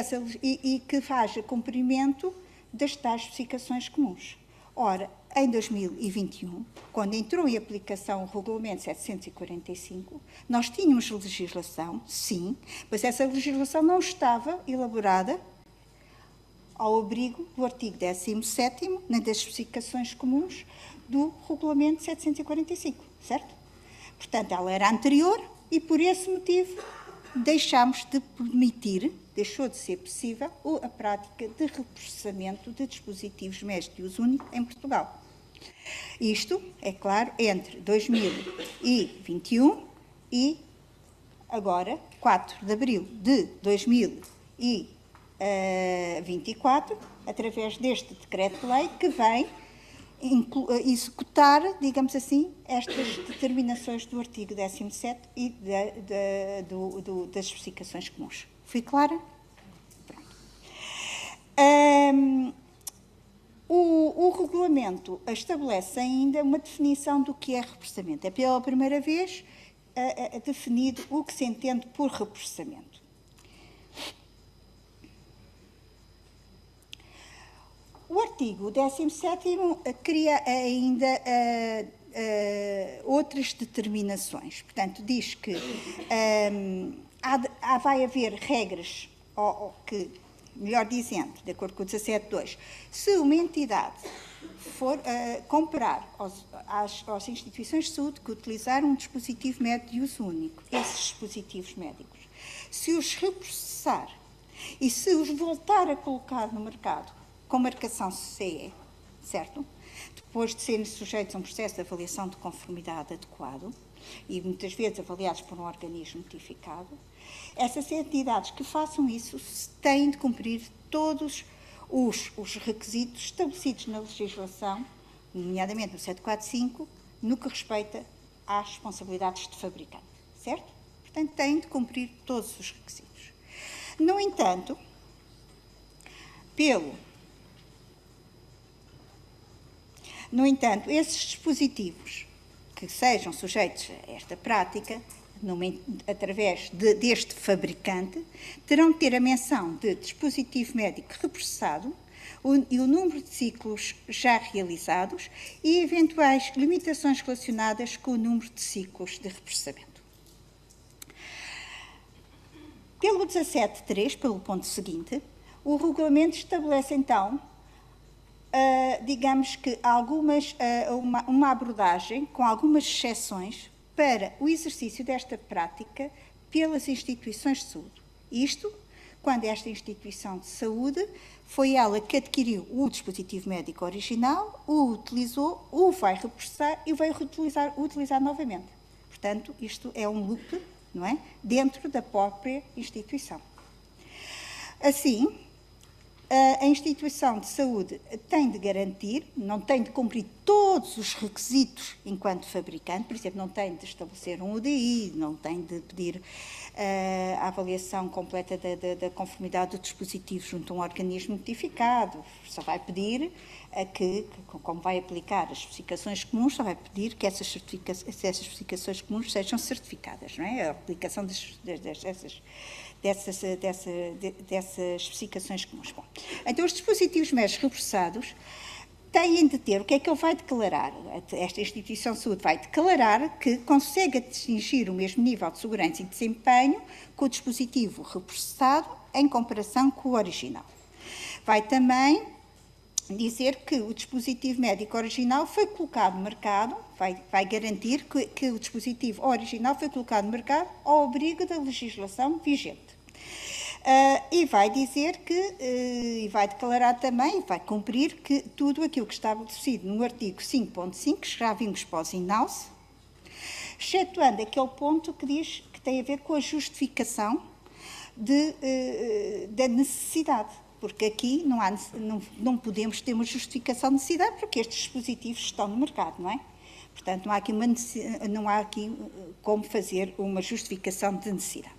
haja cumprimento das tais especificações comuns. Ora, em 2021, quando entrou em aplicação o Regulamento 745, nós tínhamos legislação, sim, mas essa legislação não estava elaborada ao abrigo do artigo 17º, nem das especificações comuns do Regulamento 745, certo? Portanto, ela era anterior e, por esse motivo, deixámos de permitir, deixou de ser possível, a prática de reprocessamento de dispositivos médicos de uso único em Portugal. Isto, é claro, entre 2021 e agora, 4 de abril de 2024, através deste decreto-lei que vem executar, digamos assim, estas determinações do artigo 17 e das especificações comuns. Fui clara? Pronto. O regulamento estabelece ainda uma definição do que é repressamento. É pela primeira vez definido o que se entende por repressamento. O artigo 17º cria ainda outras determinações. Portanto, diz que vai haver regras, que, melhor dizendo, de acordo com o 17.2, se uma entidade for comprar às instituições de saúde que utilizaram um dispositivo médico de uso único, esses dispositivos médicos, se os reprocessar e se os voltar a colocar no mercado com marcação CE, certo? Depois de serem sujeitos a um processo de avaliação de conformidade adequado, e muitas vezes avaliados por um organismo notificado, essas entidades que façam isso têm de cumprir todos os requisitos estabelecidos na legislação, nomeadamente no 745, no que respeita às responsabilidades de fabricante, certo? Portanto, têm de cumprir todos os requisitos. No entanto, esses dispositivos que sejam sujeitos a esta prática, através deste fabricante, terão de ter a menção de dispositivo médico reprocessado e o número de ciclos já realizados e eventuais limitações relacionadas com o número de ciclos de reprocessamento. Pelo 17.3, pelo ponto seguinte, o regulamento estabelece então, digamos que uma abordagem com algumas exceções para o exercício desta prática pelas instituições de saúde. Isto, quando esta instituição de saúde foi ela que adquiriu o dispositivo médico original, o utilizou, o vai reprocessar e vai utilizar novamente. Portanto, isto é um loop, não é? Dentro da própria instituição. Assim, a instituição de saúde tem de garantir, não tem de cumprir todos os requisitos enquanto fabricante, por exemplo, não tem de estabelecer um UDI, não tem de pedir a avaliação completa da conformidade do dispositivo junto a um organismo notificado, só vai pedir que, como vai aplicar as especificações comuns, só vai pedir que essas especificações comuns sejam certificadas, não é? A aplicação dessas especificações comuns. Bom, então, os dispositivos médicos reforçados têm de ter, o que é que ele vai declarar? Esta instituição de saúde vai declarar que consegue atingir o mesmo nível de segurança e desempenho com o dispositivo reforçado em comparação com o original. Vai também dizer que o dispositivo médico original foi colocado no mercado, vai garantir que o dispositivo original foi colocado no mercado ao abrigo da legislação vigente. E vai dizer que, e vai declarar também, vai cumprir que tudo aquilo que está estabelecido no artigo 5.5, que já vimos para os in-house, excetuando aquele ponto que diz que tem a ver com a justificação da necessidade, porque aqui não podemos ter uma justificação de necessidade, porque estes dispositivos estão no mercado, não é? Portanto, não há aqui como fazer uma justificação de necessidade.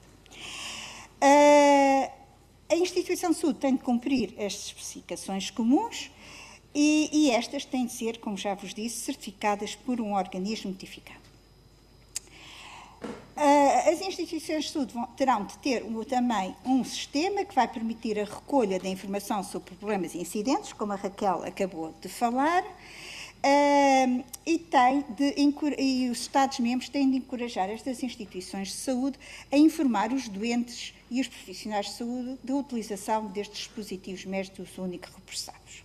A instituição de saúde tem de cumprir estas especificações comuns e estas têm de ser, como já vos disse, certificadas por um organismo notificado. As instituições de saúde terão de ter também um sistema que vai permitir a recolha da informação sobre problemas e incidentes, como a Raquel acabou de falar, e os Estados-membros têm de encorajar estas instituições de saúde a informar os doentes e os profissionais de saúde da utilização destes dispositivos médicos de uso único reforçados.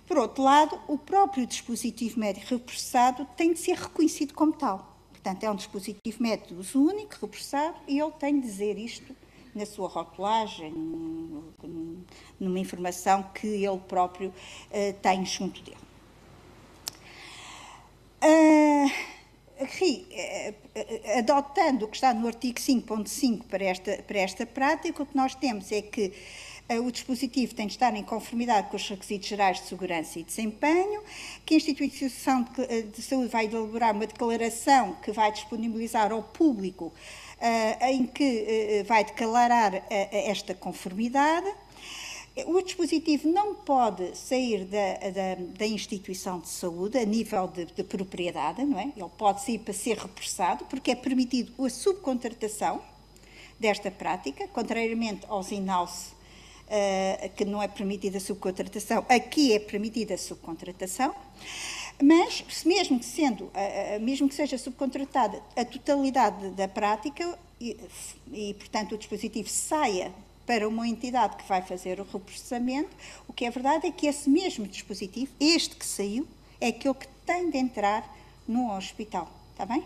Por outro lado, o próprio dispositivo médico reforçado tem de ser reconhecido como tal. Portanto, é um dispositivo médico de uso único reforçado e ele tem de dizer isto na sua rotulagem, numa informação que ele próprio tem junto dele. Adotando o que está no artigo 5.5 para esta prática, o que nós temos é que o dispositivo tem de estar em conformidade com os requisitos gerais de segurança e desempenho, que a instituição de saúde vai elaborar uma declaração que vai disponibilizar ao público, em que vai declarar esta conformidade. O dispositivo não pode sair da instituição de saúde a nível de propriedade, não é? Ele pode sair para ser repressado, porque é permitido a subcontratação desta prática, contrariamente aos in-house, que não é permitida a subcontratação, aqui é permitida a subcontratação, mas mesmo que seja subcontratada a totalidade da prática e portanto, o dispositivo saia para uma entidade que vai fazer o reprocessamento, o que é verdade é que esse mesmo dispositivo, este que saiu, é aquele que tem de entrar no hospital, está bem?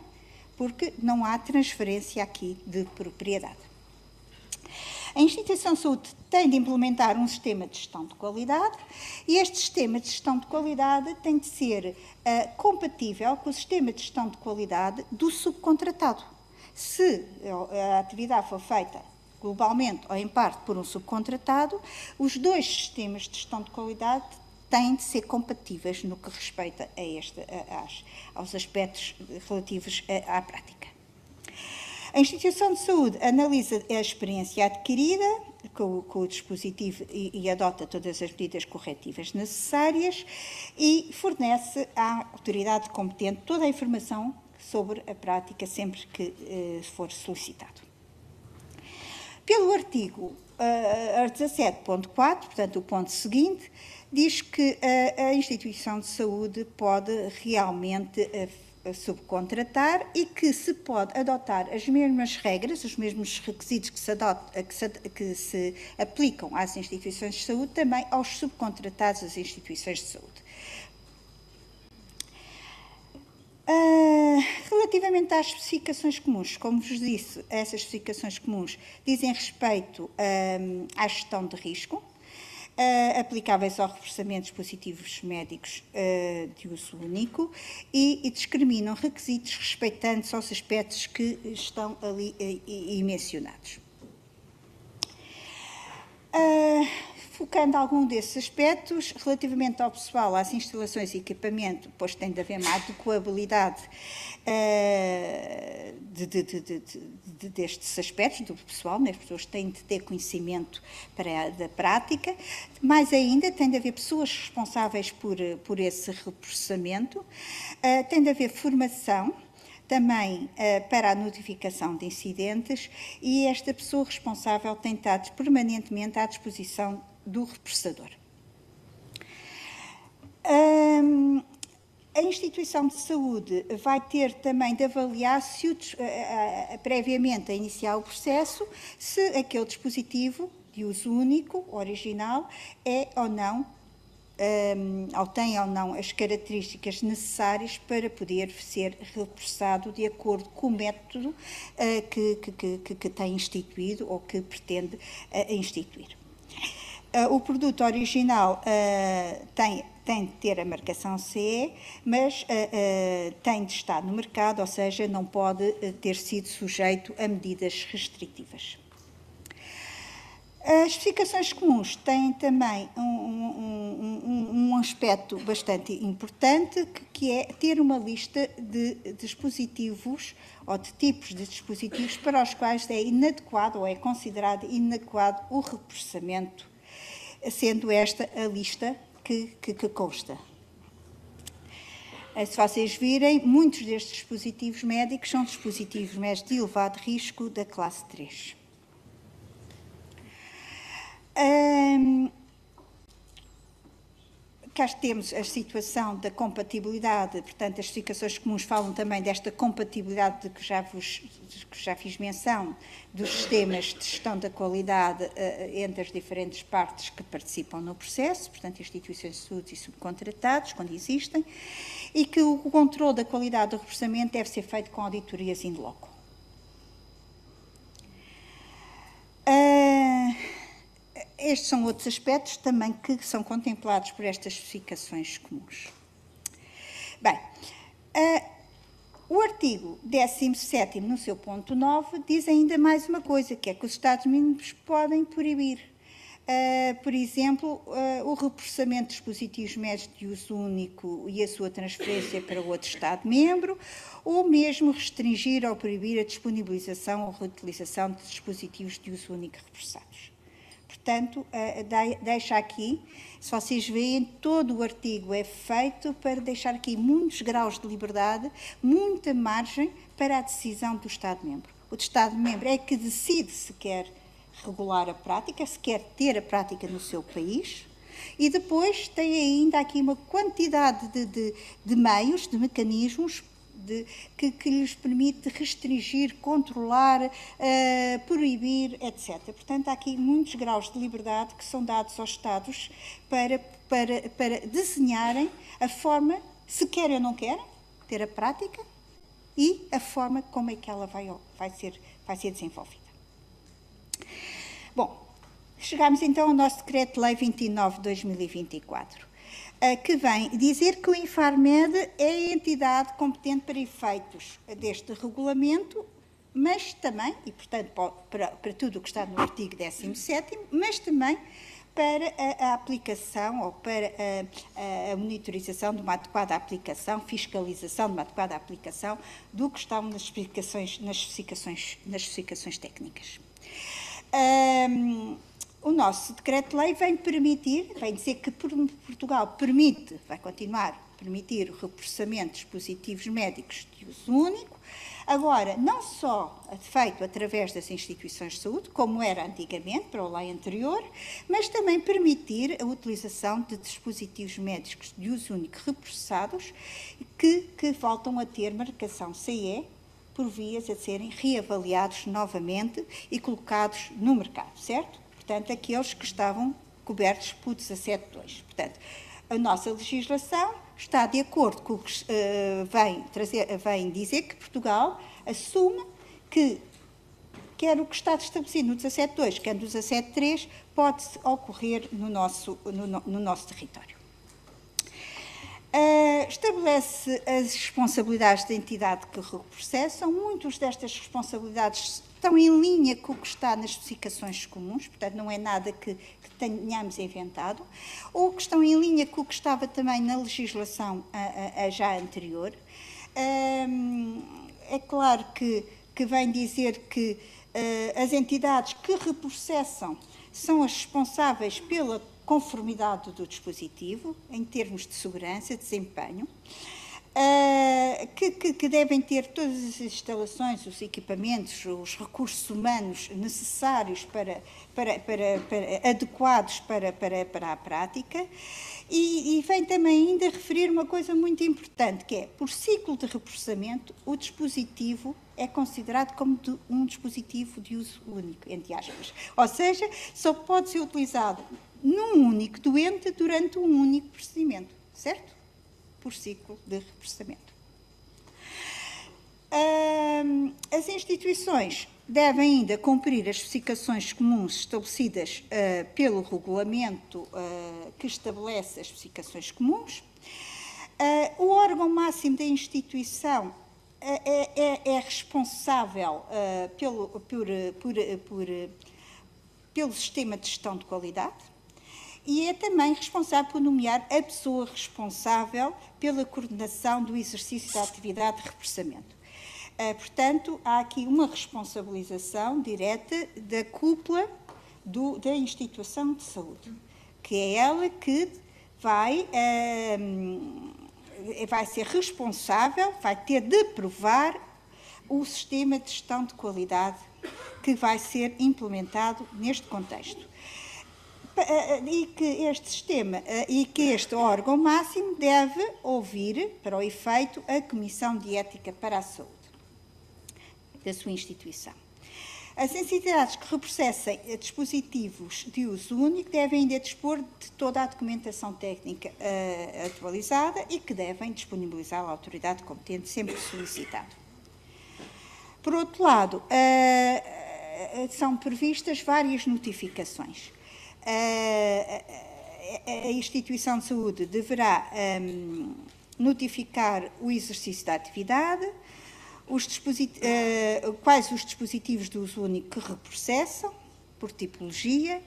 Porque não há transferência aqui de propriedade. A instituição de saúde tem de implementar um sistema de gestão de qualidade e este sistema de gestão de qualidade tem de ser compatível com o sistema de gestão de qualidade do subcontratado. Se a atividade for feita globalmente ou em parte por um subcontratado, os dois sistemas de gestão de qualidade têm de ser compatíveis no que respeita aos aspectos relativos à prática. A instituição de saúde analisa a experiência adquirida com o dispositivo e adota todas as medidas corretivas necessárias e fornece à autoridade competente toda a informação sobre a prática sempre que for solicitado. Pelo artigo 17.4, portanto o ponto seguinte, diz que a instituição de saúde pode realmente subcontratar e que se pode adotar as mesmas regras, os mesmos requisitos que se aplicam às instituições de saúde, também aos subcontratados das instituições de saúde. Relativamente às especificações comuns, como vos disse, essas especificações comuns dizem respeito à gestão de risco, aplicáveis ao reforçamento de dispositivos médicos de uso único e discriminam requisitos respeitantes aos aspectos que estão ali mencionados. Focando algum desses aspectos, relativamente ao pessoal, às instalações e equipamento, pois tem de haver uma adequabilidade destes aspectos do pessoal, né? As pessoas têm de ter conhecimento da prática, mais ainda tem de haver pessoas responsáveis por esse reprocessamento, tem de haver formação, também para a notificação de incidentes, e esta pessoa responsável tem de estar permanentemente à disposição do repressador. A instituição de saúde vai ter também de avaliar se previamente a iniciar o processo, se aquele dispositivo de uso único, original, é ou não, ou tem ou não as características necessárias para poder ser reprocessado de acordo com o método que tem instituído ou que pretende instituir. O produto original tem de ter a marcação CE, mas tem de estar no mercado, ou seja, não pode ter sido sujeito a medidas restritivas. As especificações comuns têm também um aspecto bastante importante, que é ter uma lista de dispositivos ou de tipos de dispositivos para os quais é inadequado ou é considerado inadequado o reprocessamento, sendo esta a lista que consta. Se vocês virem, muitos destes dispositivos médicos são dispositivos médicos de elevado risco da classe 3. Cá temos a situação da compatibilidade, portanto, as especificações comuns falam também desta compatibilidade de que já fiz menção, dos sistemas de gestão da qualidade entre as diferentes partes que participam no processo, portanto, instituições de saúde e subcontratados, quando existem, e que o controle da qualidade do reprocessamento deve ser feito com auditorias in loco. Estes são outros aspectos também que são contemplados por estas especificações comuns. Bem, o artigo 17º, no seu ponto 9, diz ainda mais uma coisa, que é que os Estados-membros podem proibir, por exemplo, o reprocessamento de dispositivos médicos de uso único e a sua transferência para outro Estado-membro, ou mesmo restringir ou proibir a disponibilização ou reutilização de dispositivos de uso único reprocessados. Portanto, deixa aqui, se vocês veem, todo o artigo é feito para deixar aqui muitos graus de liberdade, muita margem para a decisão do Estado-membro. O Estado-membro é que decide se quer regular a prática, se quer ter a prática no seu país, e depois tem ainda aqui uma quantidade de meios, de mecanismos, que lhes permite restringir, controlar, proibir, etc. Portanto, há aqui muitos graus de liberdade que são dados aos Estados para desenharem a forma, se querem ou não querem, ter a prática e a forma como é que ela vai ser desenvolvida. Bom, chegamos então ao nosso Decreto-Lei 29 de 2024. Que vem dizer que o Infarmed é a entidade competente para efeitos deste regulamento, mas também, e portanto para tudo o que está no artigo 17º, mas também para a aplicação ou para a monitorização de uma adequada aplicação, fiscalização de uma adequada aplicação do que estão nas especificações técnicas. O nosso decreto-lei vem dizer que Portugal vai continuar a permitir o reprocessamento de dispositivos médicos de uso único, agora não só feito através das instituições de saúde, como era antigamente, para a lei anterior, mas também permitir a utilização de dispositivos médicos de uso único reprocessados que voltam a ter marcação CE, por vias a serem reavaliados novamente e colocados no mercado, certo? Portanto, aqueles que estavam cobertos por 17.2. Portanto, a nossa legislação está de acordo com o que vem dizer que Portugal assume que quer o que está estabelecido no 17.2, quer no 17.3, pode ocorrer no nosso território. Estabelece as responsabilidades da entidade que reprocessam. Muitas destas responsabilidades estão em linha com o que está nas especificações comuns, portanto, não é nada que tenhamos inventado, ou que estão em linha com o que estava também na legislação já anterior. É claro que vem dizer que as entidades que reprocessam são as responsáveis pela conformidade do dispositivo, em termos de segurança, desempenho, que devem ter todas as instalações, os equipamentos, os recursos humanos necessários adequados para a prática, e vem também ainda referir uma coisa muito importante, que é, por ciclo de reprocessamento, o dispositivo é considerado como um dispositivo de uso único, entre aspas. Ou seja, só pode ser utilizado num único doente durante um único procedimento, certo? Por ciclo de reprocessamento. As instituições devem ainda cumprir as especificações comuns estabelecidas pelo regulamento que estabelece as especificações comuns. O órgão máximo da instituição é responsável pelo sistema de gestão de qualidade e é também responsável por nomear a pessoa responsável pela coordenação do exercício da atividade de repressamento. Portanto, há aqui uma responsabilização direta da cúpula da instituição de saúde, que é ela que vai ser responsável, vai ter de aprovar o sistema de gestão de qualidade que vai ser implementado neste contexto. E que este sistema e que este órgão máximo deve ouvir, para o efeito, a Comissão de Ética para a Saúde da sua instituição. As entidades que reprocessem dispositivos de uso único devem ainda dispor de toda a documentação técnica atualizada e que devem disponibilizar à autoridade competente sempre solicitado. Por outro lado, são previstas várias notificações. A instituição de saúde deverá notificar o exercício da atividade, quais os dispositivos de uso único que reprocessam, por tipologia,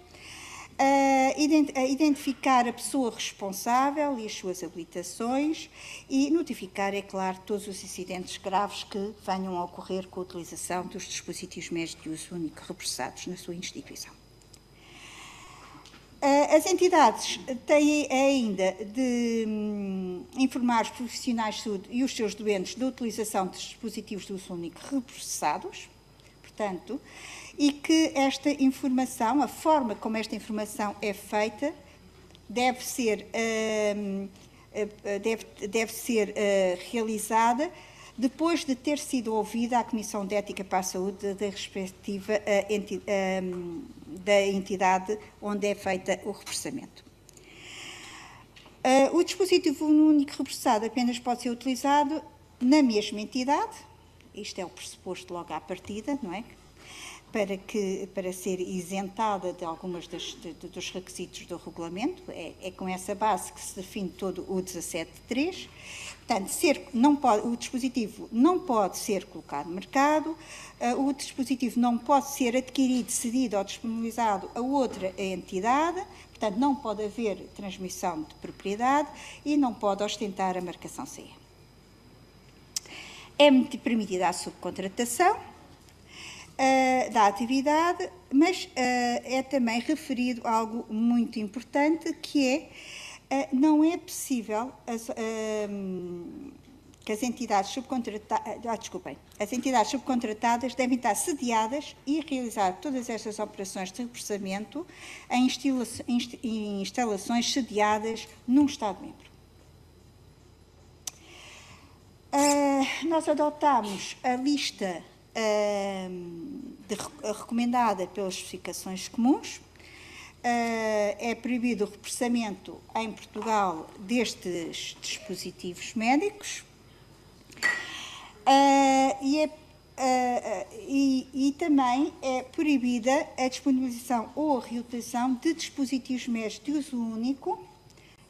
identificar a pessoa responsável e as suas habilitações e notificar, é claro, todos os incidentes graves que venham a ocorrer com a utilização dos dispositivos médicos de uso único reprocessados na sua instituição. As entidades têm ainda de informar os profissionais de saúde e os seus doentes da utilização dos dispositivos de uso único reprocessados, portanto, e que esta informação, a forma como esta informação é feita, deve ser realizada depois de ter sido ouvida a Comissão de Ética para a Saúde da respectiva da entidade onde é feita o repressamento. O dispositivo único repressado apenas pode ser utilizado na mesma entidade, isto é o pressuposto logo à partida, não é? Para ser isentada de algumas dos requisitos do regulamento, é com essa base que se define todo o 17.3. Portanto, o dispositivo não pode ser colocado no mercado, o dispositivo não pode ser adquirido, cedido ou disponibilizado a outra entidade, portanto, não pode haver transmissão de propriedade e não pode ostentar a marcação CE. É permitida a subcontratação da atividade, mas é também referido algo muito importante, que é não é possível que as entidades subcontratadas devem estar sediadas e realizar todas estas operações de repressamento em instalações sediadas num Estado-membro. Nós adotámos a lista recomendada pelas especificações comuns, é proibido o repressamento em Portugal destes dispositivos médicos e também é proibida a disponibilização ou a reutilização de dispositivos médicos de uso único,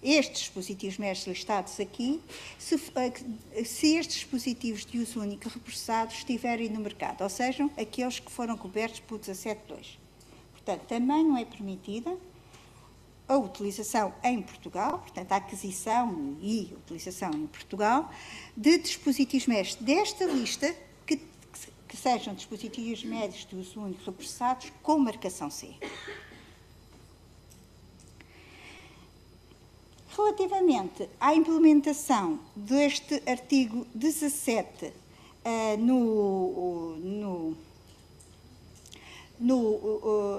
estes dispositivos médicos listados aqui, se estes dispositivos de uso único repressados estiverem no mercado, ou seja, aqueles que foram cobertos por 17.2. Portanto, também não é permitida a utilização em Portugal, portanto, a aquisição e utilização em Portugal de dispositivos médicos desta lista que sejam dispositivos médicos de uso único repressados com marcação CE. Relativamente à implementação deste artigo 17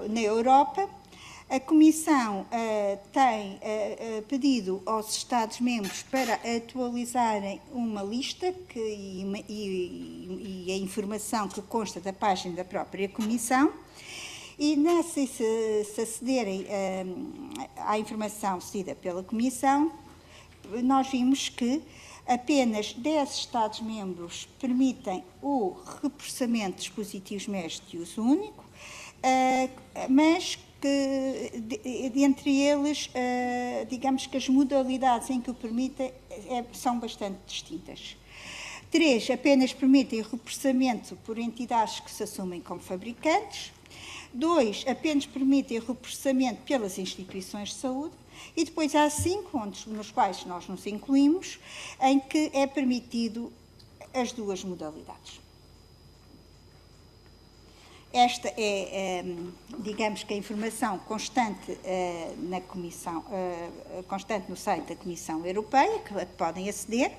na Europa, a Comissão tem pedido aos Estados-membros para atualizarem uma lista e a informação que consta da página da própria Comissão, e se acederem à informação cedida pela Comissão, nós vimos que apenas 10 Estados-membros permitem o repressamento de dispositivos médicos de uso único, mas que, entre eles, digamos que as modalidades em que o permitem são bastante distintas. 3 apenas permitem o repressamento por entidades que se assumem como fabricantes. 2 apenas permitem o repressamento pelas instituições de saúde. E depois há 5, nos quais nós nos incluímos, em que é permitido as duas modalidades. Esta é, digamos que a informação constante na Comissão, constante no site da Comissão Europeia, que podem aceder.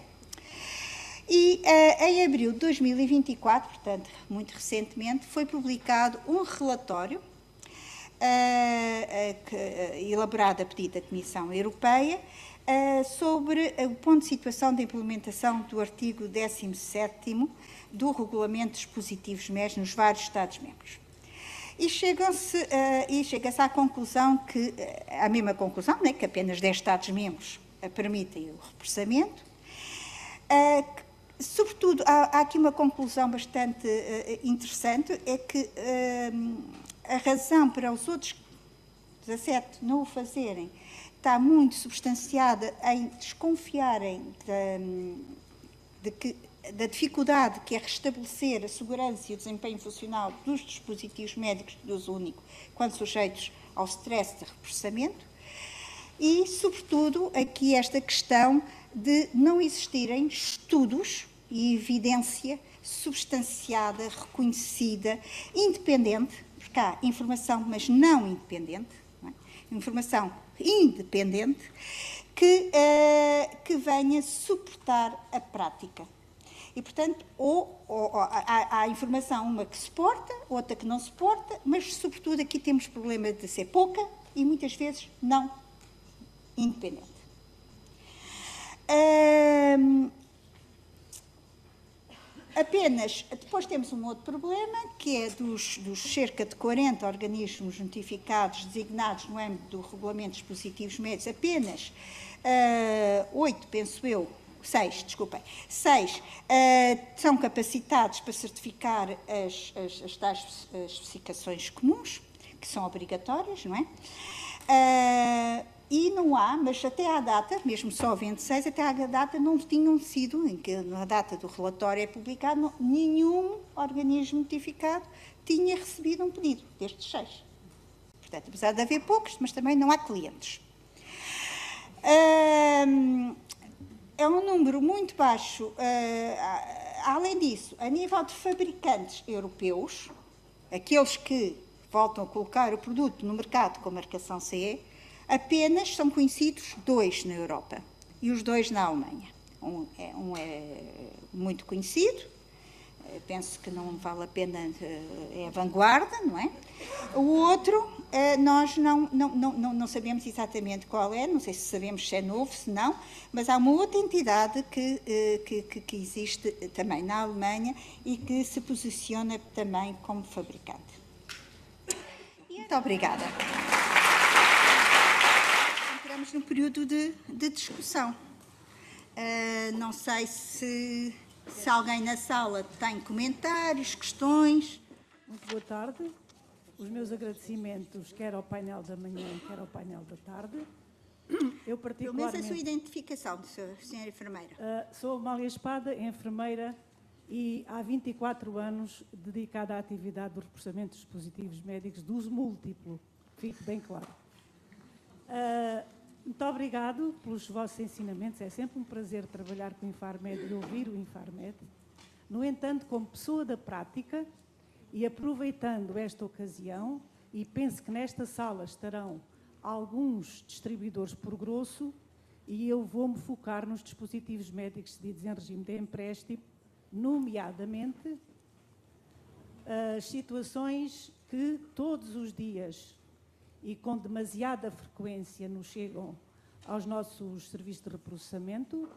E em abril de 2024, portanto, muito recentemente, foi publicado um relatório elaborado a pedido da Comissão Europeia sobre o ponto de situação da implementação do artigo 17º do Regulamento de Dispositivos médicos nos vários Estados-membros. E chega-se à conclusão que, à mesma conclusão, né, que apenas 10 Estados-membros permitem o repressamento. Sobretudo, há aqui uma conclusão bastante interessante, é que a razão para os outros 17 não o fazerem está muito substanciada em desconfiarem da dificuldade que é restabelecer a segurança e o desempenho funcional dos dispositivos médicos de uso único quando sujeitos ao stress de repressamento e, sobretudo, aqui esta questão de não existirem estudos e evidência substanciada, reconhecida, independente, porque há informação, mas não independente, não é? Informação independente, que venha suportar a prática. E, portanto, há informação, uma que suporta, outra que não suporta, mas, sobretudo, aqui temos problema de ser pouca e, muitas vezes, não independente. Depois temos um outro problema, que é dos cerca de 40 organismos notificados designados no âmbito do Regulamento de Dispositivos Médicos, apenas 6 são capacitados para certificar as tais especificações comuns, que são obrigatórias, não é? E não há, mas até à data, mesmo só havendo 6, até à data não tinham sido, em que na data do relatório é publicado, nenhum organismo notificado tinha recebido um pedido destes 6. Portanto, apesar de haver poucos, mas também não há clientes. É um número muito baixo. Além disso, a nível de fabricantes europeus, aqueles que voltam a colocar o produto no mercado com marcação CE, apenas são conhecidos 2 na Europa e os 2 na Alemanha. Um é muito conhecido, penso que não vale a pena, é a vanguarda, não é? O outro, nós não sabemos exatamente qual é, não sei se sabemos se é novo, se não, mas há uma outra entidade que existe também na Alemanha e que se posiciona também como fabricante. Muito obrigada. Estamos num período de discussão. Não sei se alguém na sala tem comentários, questões. Muito boa tarde. Os meus agradecimentos, quer ao painel da manhã, quer ao painel da tarde. Eu Pelo menos a sua identificação, senhora enfermeira. Sou Amália Espada, enfermeira, e há 24 anos dedicada à atividade do reforçamento dos dispositivos médicos de uso múltiplo. Fique bem claro. Muito obrigado pelos vossos ensinamentos. É sempre um prazer trabalhar com o Infarmed e ouvir o Infarmed. No entanto, como pessoa da prática, e aproveitando esta ocasião, e penso que nesta sala estarão alguns distribuidores por grosso, e eu vou-me focar nos dispositivos médicos cedidos em regime de empréstimo, nomeadamente as situações que todos os dias e com demasiada frequência nos chegam aos nossos serviços de reprocessamento,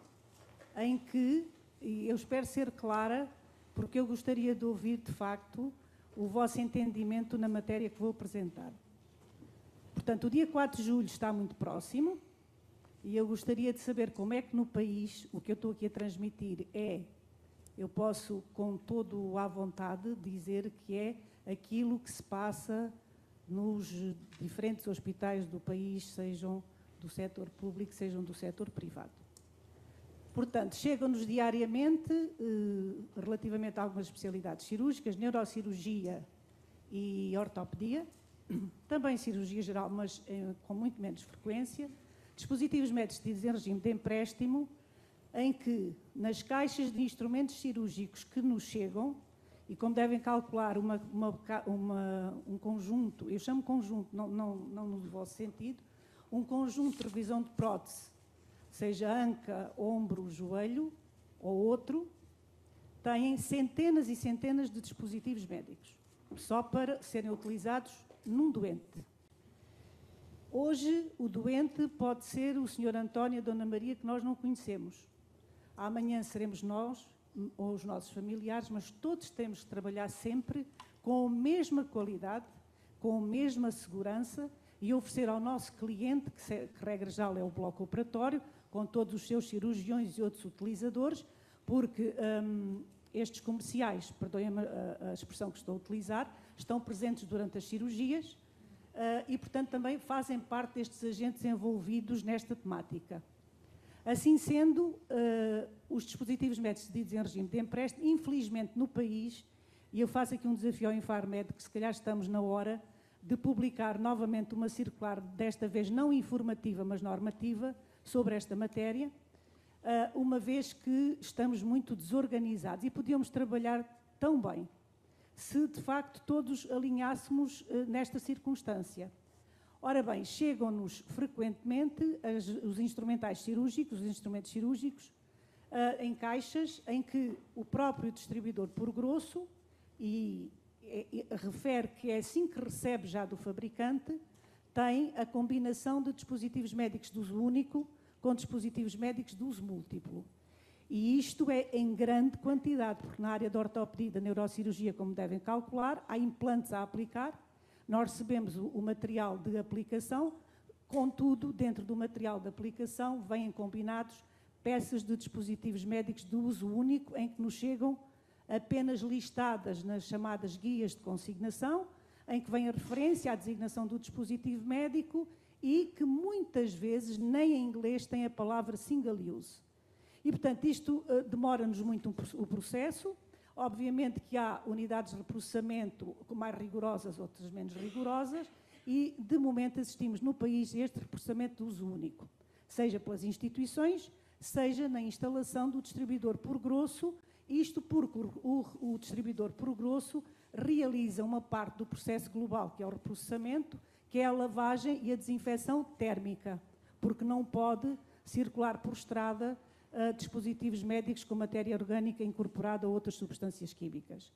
em que, e eu espero ser clara, porque eu gostaria de ouvir, de facto, o vosso entendimento na matéria que vou apresentar. Portanto, o dia 4 de julho está muito próximo e eu gostaria de saber como é que no país, o que eu estou aqui a transmitir eu posso com todo à vontade dizer que é aquilo que se passa nos diferentes hospitais do país, sejam do setor público, sejam do setor privado. Portanto, chegam-nos diariamente, relativamente a algumas especialidades cirúrgicas, neurocirurgia e ortopedia, também cirurgia geral, mas com muito menos frequência, dispositivos médicos em regime de empréstimo, em que nas caixas de instrumentos cirúrgicos que nos chegam, e como devem calcular um conjunto, eu chamo conjunto, não no vosso sentido, um conjunto de revisão de prótese, seja anca, ombro, joelho ou outro, têm centenas e centenas de dispositivos médicos, só para serem utilizados num doente. Hoje, o doente pode ser o Sr. António e a Dona Maria, que nós não conhecemos. Amanhã seremos nós ou os nossos familiares, mas todos temos que trabalhar sempre com a mesma qualidade, com a mesma segurança e oferecer ao nosso cliente, que regra geral é o bloco operatório, com todos os seus cirurgiões e outros utilizadores, porque estes comerciais, perdoem-me a expressão que estou a utilizar, estão presentes durante as cirurgias e, portanto, também fazem parte destes agentes envolvidos nesta temática. Assim sendo, os dispositivos médicos cedidos em regime de empréstimo, infelizmente no país, e eu faço aqui um desafio ao Infarmed, que se calhar estamos na hora de publicar novamente uma circular, desta vez não informativa, mas normativa, sobre esta matéria, uma vez que estamos muito desorganizados e podíamos trabalhar tão bem se, de facto, todos alinhássemos nesta circunstância. Ora bem, chegam-nos frequentemente os instrumentos cirúrgicos em caixas em que o próprio distribuidor por grosso e refere que é assim que recebe já do fabricante, tem a combinação de dispositivos médicos de uso único com dispositivos médicos de uso múltiplo. E isto é em grande quantidade, porque na área da ortopedia e da neurocirurgia, como devem calcular, há implantes a aplicar. Nós recebemos o material de aplicação, contudo, dentro do material de aplicação, vêm combinados peças de dispositivos médicos de uso único, em que nos chegam apenas listadas nas chamadas guias de consignação, em que vem a referência à designação do dispositivo médico e que muitas vezes nem em inglês tem a palavra single use. E, portanto, isto demora-nos muito o processo. Obviamente que há unidades de reprocessamento mais rigorosas, outras menos rigorosas, e, de momento, assistimos no país a este reprocessamento de uso único, seja pelas instituições, seja na instalação do distribuidor por grosso, isto porque o distribuidor por grosso realiza uma parte do processo global, que é o reprocessamento, que é a lavagem e a desinfecção térmica, porque não pode circular por estrada dispositivos médicos com matéria orgânica incorporada a outras substâncias químicas.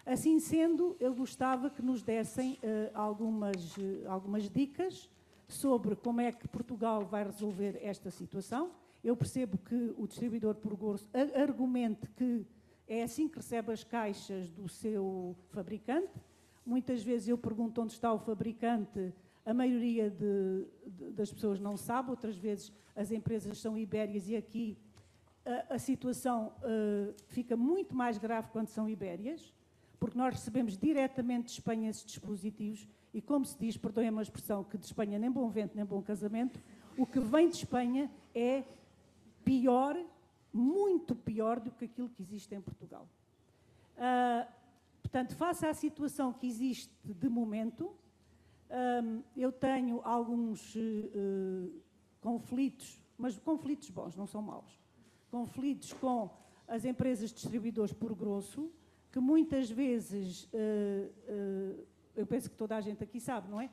Assim sendo, eu gostava que nos dessem algumas dicas sobre como é que Portugal vai resolver esta situação. Eu percebo que o distribuidor por grosso argumente que é assim que recebe as caixas do seu fabricante. Muitas vezes eu pergunto onde está o fabricante, A maioria das pessoas não sabe, outras vezes as empresas são ibérias e aqui a situação fica muito mais grave quando são ibérias, porque nós recebemos diretamente de Espanha esses dispositivos e, como se diz, perdoem-me a expressão, que de Espanha nem bom vento nem bom casamento, o que vem de Espanha é pior, muito pior do que aquilo que existe em Portugal. Portanto, face à situação que existe de momento, eu tenho alguns conflitos, mas conflitos bons, não são maus. Conflitos com as empresas de distribuidores por grosso, que muitas vezes, eu penso que toda a gente aqui sabe, não é?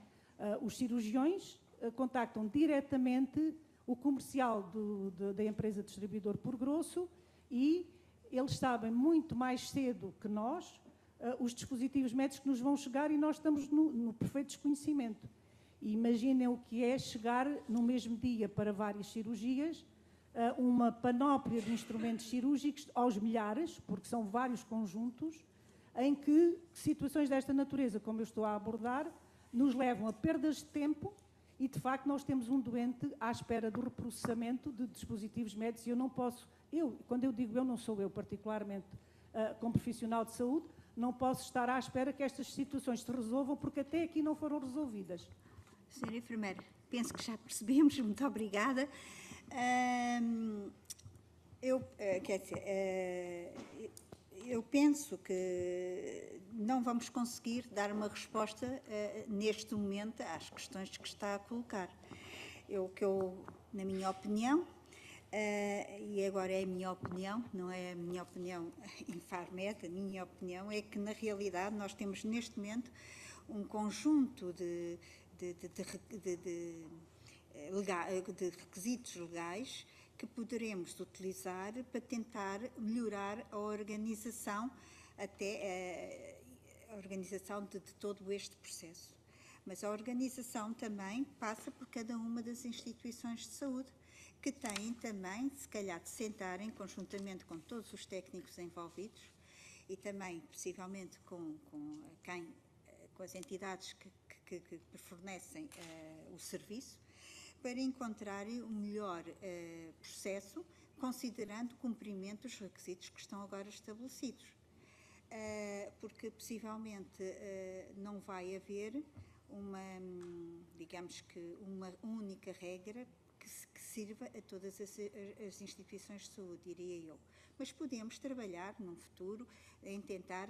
Os cirurgiões contactam diretamente o comercial da empresa de distribuidor por grosso e eles sabem muito mais cedo que nós os dispositivos médicos que nos vão chegar e nós estamos no perfeito desconhecimento. E imaginem o que é chegar no mesmo dia para várias cirurgias, uma panóplia de instrumentos cirúrgicos aos milhares, porque são vários conjuntos, em que situações desta natureza, como eu estou a abordar, nos levam a perdas de tempo e, de facto, nós temos um doente à espera do reprocessamento de dispositivos médicos e eu não posso, quando eu digo eu, não sou eu particularmente como profissional de saúde, não posso estar à espera que estas situações se resolvam porque até aqui não foram resolvidas. Senhora Enfermeira, penso que já percebemos, muito obrigada. Eu penso que não vamos conseguir dar uma resposta neste momento às questões que está a colocar. Na minha opinião, e agora é a minha opinião, não é a minha opinião Infarmed, a minha opinião é que, na realidade, nós temos neste momento um conjunto de requisitos legais que poderemos utilizar para tentar melhorar a organização, a organização de todo este processo. Mas a organização também passa por cada uma das instituições de saúde, que têm também, se calhar, de sentarem conjuntamente com todos os técnicos envolvidos e também, possivelmente, com as entidades que fornecem o serviço, para encontrarem o melhor processo, considerando o cumprimento dos requisitos que estão agora estabelecidos. Porque, possivelmente, não vai haver digamos que uma única regra que sirva a todas as instituições de saúde, diria eu. Mas podemos trabalhar num futuro em tentar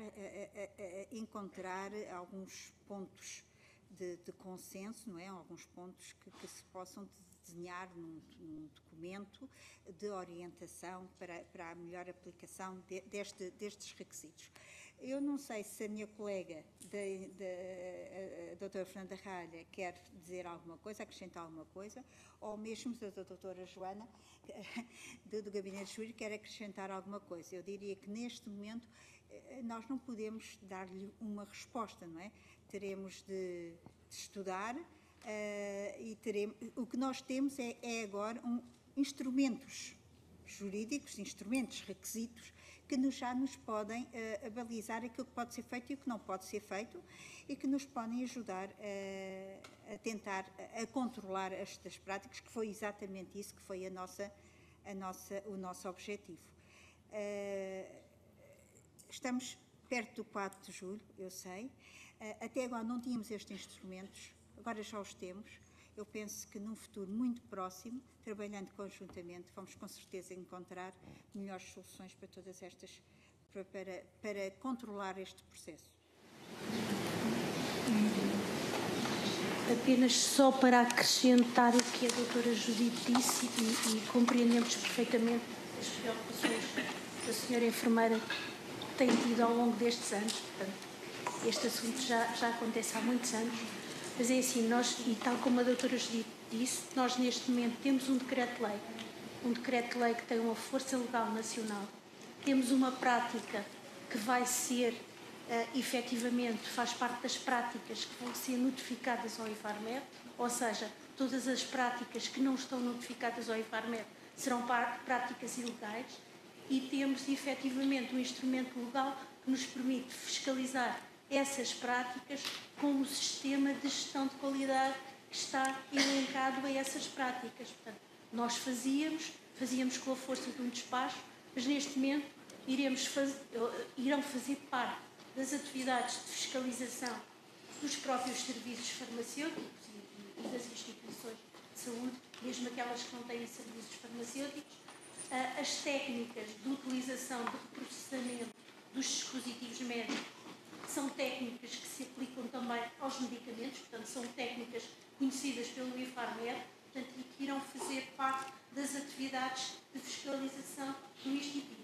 encontrar alguns pontos de consenso, não é? Alguns pontos que se possam desenhar num documento de orientação para a melhor aplicação destes requisitos. Eu não sei se a minha colega, a doutora Fernanda Ralha, quer dizer alguma coisa, acrescentar alguma coisa, ou mesmo se a doutora Joana, do Gabinete Jurídico, quer acrescentar alguma coisa. Eu diria que, neste momento, nós não podemos dar-lhe uma resposta, não é? Teremos de estudar e o que nós temos é agora instrumentos jurídicos, instrumentos, requisitos, que já nos podem balizar aquilo que pode ser feito e o que não pode ser feito e que nos podem ajudar a tentar controlar estas práticas, que foi exatamente isso que foi o nosso objetivo. Estamos perto do 4 de julho, eu sei. Até agora não tínhamos estes instrumentos, agora já os temos. Eu penso que num futuro muito próximo, trabalhando conjuntamente, vamos com certeza encontrar melhores soluções para todas estas, para controlar este processo. Apenas só para acrescentar o que a doutora Judite disse e compreendemos perfeitamente as preocupações que a senhora enfermeira tem tido ao longo destes anos. Portanto, este assunto já acontece há muitos anos. Mas é assim, e tal como a doutora Judite disse, nós neste momento temos um decreto-lei que tem uma força legal nacional, temos uma prática que vai ser, efetivamente, faz parte das práticas que vão ser notificadas ao Infarmed, ou seja, todas as práticas que não estão notificadas ao Infarmed serão práticas ilegais e temos, efetivamente, um instrumento legal que nos permite fiscalizar essas práticas com o sistema de gestão de qualidade que está elencado a essas práticas. Portanto, nós fazíamos com a força de um despacho, mas neste momento irão fazer parte das atividades de fiscalização dos próprios serviços farmacêuticos e das instituições de saúde, mesmo aquelas que não têm serviços farmacêuticos, as técnicas de utilização de reprocessamento dos dispositivos médicos são técnicas que se aplicam também aos medicamentos, portanto, são técnicas conhecidas pelo IFARMED, portanto, e que irão fazer parte das atividades de fiscalização do Instituto.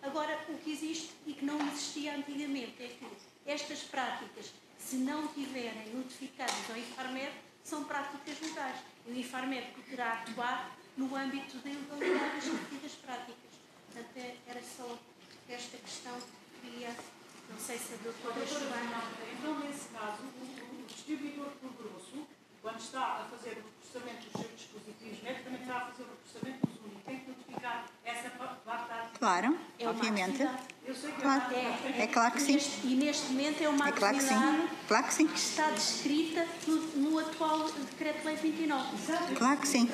Agora, o que existe e que não existia antigamente é que estas práticas, se não tiverem notificadas ao IFARMED, são práticas legais. O IFARMED poderá atuar no âmbito da ilegalidade das referidas práticas. Portanto, era só esta questão que queria, não sei se a doutora Joana... Então, nesse caso, o distribuidor por grosso, quando está a fazer o processamento dos seus dispositivos médicos, também está a fazer o processamento dos únicos. Tem que notificar essa parte da atividade. Claro, É uma obviamente. Eu sei que Claro. É claro que sim. E neste momento é uma É claro que sim. atividade Claro que sim. que está descrita no atual Decreto-Lei 29. Claro que sim.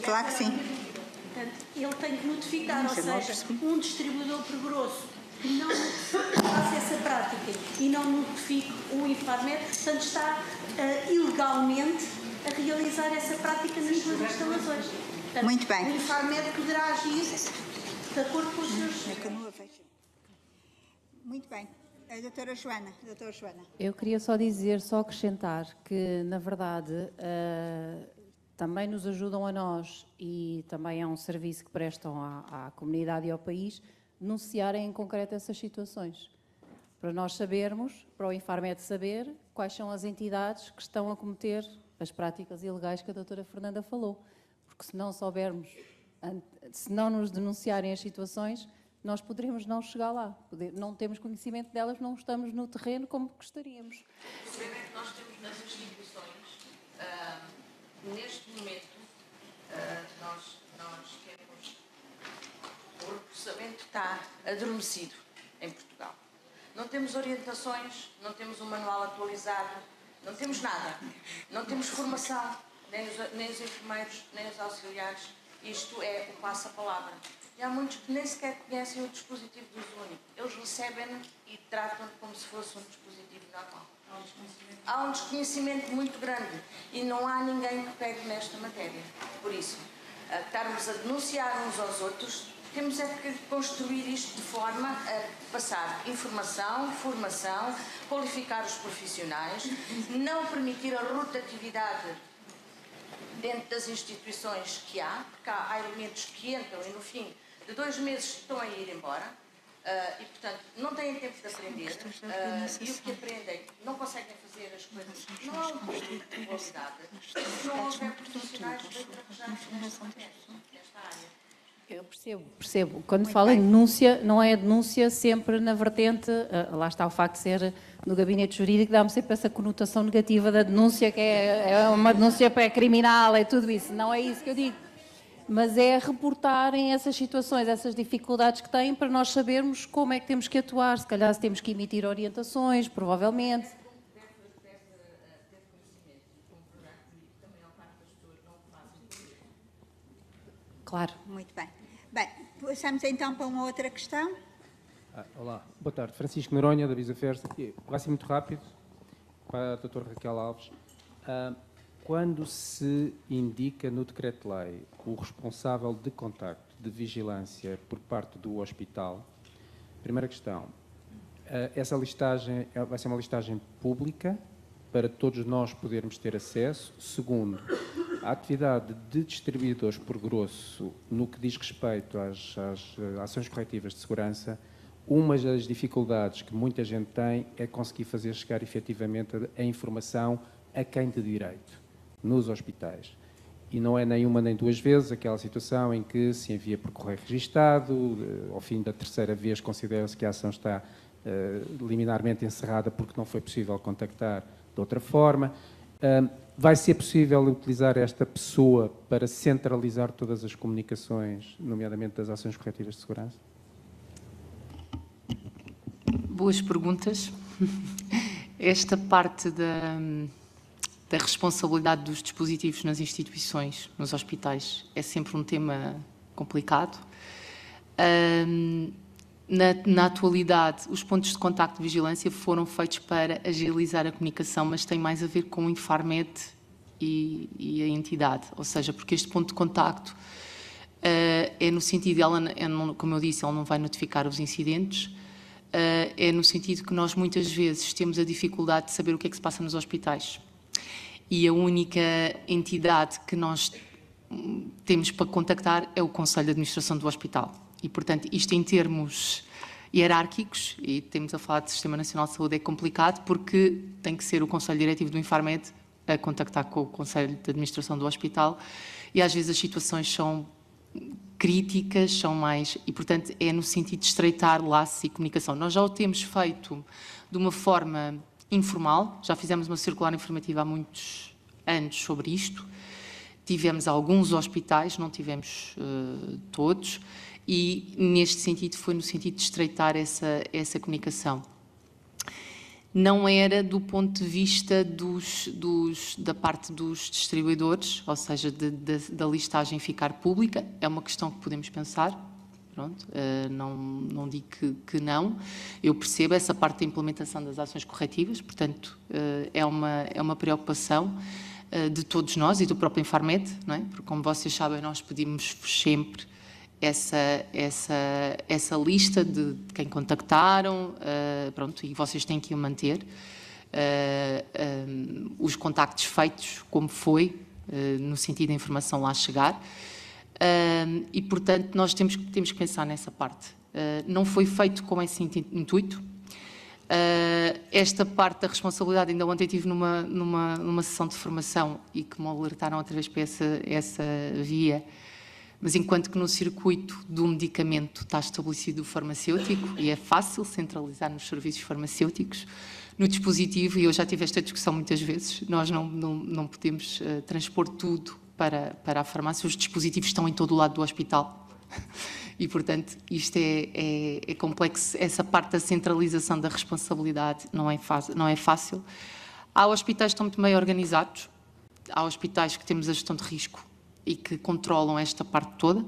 Claro que sim. Portanto, ele tem que notificar, ou Isso eu não seja, percebi. um distribuidor por grosso que não faça essa prática e não notifique o IFARMED, portanto está ilegalmente a realizar essa prática nas suas instalações. Portanto, Muito bem. o IFARMED poderá agir de acordo com os seus... É que eu não a vejo. Muito bem. A doutora Joana. Eu queria só dizer, só acrescentar que, na verdade, também nos ajudam a nós e também é um serviço que prestam à comunidade e ao país, denunciarem em concreto essas situações. Para nós sabermos, para o IFARMED saber, quais são as entidades que estão a cometer as práticas ilegais que a doutora Fernanda falou. Porque se não soubermos, se não nos denunciarem as situações, nós poderemos não chegar lá. Não temos conhecimento delas, não estamos no terreno como gostaríamos. O problema é que nós temos nas instituições, neste momento, nós temos... O processamento está adormecido em Portugal. Não temos orientações, não temos um manual atualizado, não temos nada. Não temos formação, nem os enfermeiros, nem os auxiliares. Isto é o passa-palavra. E há muitos que nem sequer conhecem o dispositivo de uso único. Eles recebem-no e tratam-no como se fosse um dispositivo normal. Há um desconhecimento muito grande e não há ninguém que pegue nesta matéria. Por isso, estarmos a denunciar uns aos outros, temos é que construir isto de forma a passar informação, formação, qualificar os profissionais, não permitir a rotatividade dentro das instituições que há, porque há elementos que entram e no fim de 2 meses estão a ir embora e, portanto, não têm tempo de aprender e o que aprendem não conseguem fazer as coisas. Não há um conjunto de qualidade. Se não houver profissionais bem trabalhados nesta área. Eu percebo. Quando falo em denúncia, não é a denúncia sempre na vertente, lá está o facto de ser no gabinete jurídico, dá-me sempre essa conotação negativa da denúncia, que é uma denúncia pré-criminal, é tudo isso. Não é isso que eu digo. Mas é reportarem essas situações, essas dificuldades que têm, para nós sabermos como é que temos que atuar. Se calhar se temos que emitir orientações, provavelmente. Claro. Muito bem. Bem, passamos então para uma outra questão. Olá, boa tarde. Francisco Noronha, da Visafersa. Vai ser muito rápido para a doutora Raquel Alves. Quando se indica no decreto-lei o responsável de contacto de vigilância por parte do hospital, primeira questão, essa listagem vai ser uma listagem pública para todos nós podermos ter acesso. Segundo, a atividade de distribuidores por grosso, no que diz respeito às ações corretivas de segurança, uma das dificuldades que muita gente tem é conseguir fazer chegar efetivamente a informação a quem de direito, nos hospitais. E não é nem uma nem duas vezes aquela situação em que se envia por correio registado, ao fim da 3ª vez considera-se que a ação está liminarmente encerrada porque não foi possível contactar de outra forma. Vai ser possível utilizar esta pessoa para centralizar todas as comunicações, nomeadamente das ações corretivas de segurança? Boas perguntas. esta parte da responsabilidade dos dispositivos nas instituições, nos hospitais, é sempre um tema complicado. Na atualidade, os pontos de contacto de vigilância foram feitos para agilizar a comunicação, mas tem mais a ver com o Infarmed e a entidade, ou seja, porque este ponto de contacto é no sentido, como eu disse, ela não vai notificar os incidentes, é no sentido que nós muitas vezes temos a dificuldade de saber o que é que se passa nos hospitais. E a única entidade que nós temos para contactar é o Conselho de Administração do Hospital. E, portanto, isto em termos hierárquicos, e temos a falar de Sistema Nacional de Saúde, é complicado porque tem que ser o Conselho Diretivo do Infarmed a contactar com o Conselho de Administração do Hospital, e às vezes as situações são críticas, são mais... E, portanto, é no sentido de estreitar laços e comunicação. Nós já o temos feito de uma forma informal, já fizemos uma circular informativa há muitos anos sobre isto, tivemos alguns hospitais, não tivemos todos, e neste sentido foi no sentido de estreitar essa comunicação. Não era do ponto de vista da parte dos distribuidores, ou seja, da listagem ficar pública, é uma questão que podemos pensar, pronto, não digo que não, eu percebo essa parte da implementação das ações corretivas, portanto, é uma preocupação de todos nós e do próprio Infarmed, não é? Porque, como vocês sabem, nós pedimos sempre essa lista de quem contactaram, pronto, e vocês têm que o manter, os contactos feitos, como foi, no sentido da informação lá chegar, e, portanto, nós temos que pensar nessa parte. Não foi feito com esse intuito. Esta parte da responsabilidade, ainda ontem estive numa sessão de formação e que me alertaram outra vez para essa via, mas enquanto que no circuito do medicamento está estabelecido o farmacêutico e é fácil centralizar nos serviços farmacêuticos, no dispositivo, e eu já tive esta discussão muitas vezes, nós não podemos transpor tudo para a farmácia, os dispositivos estão em todo o lado do hospital. E, portanto, isto é complexo. Essa parte da centralização da responsabilidade não é fácil. Há hospitais que estão muito bem organizados, há hospitais que temos a gestão de risco e que controlam esta parte toda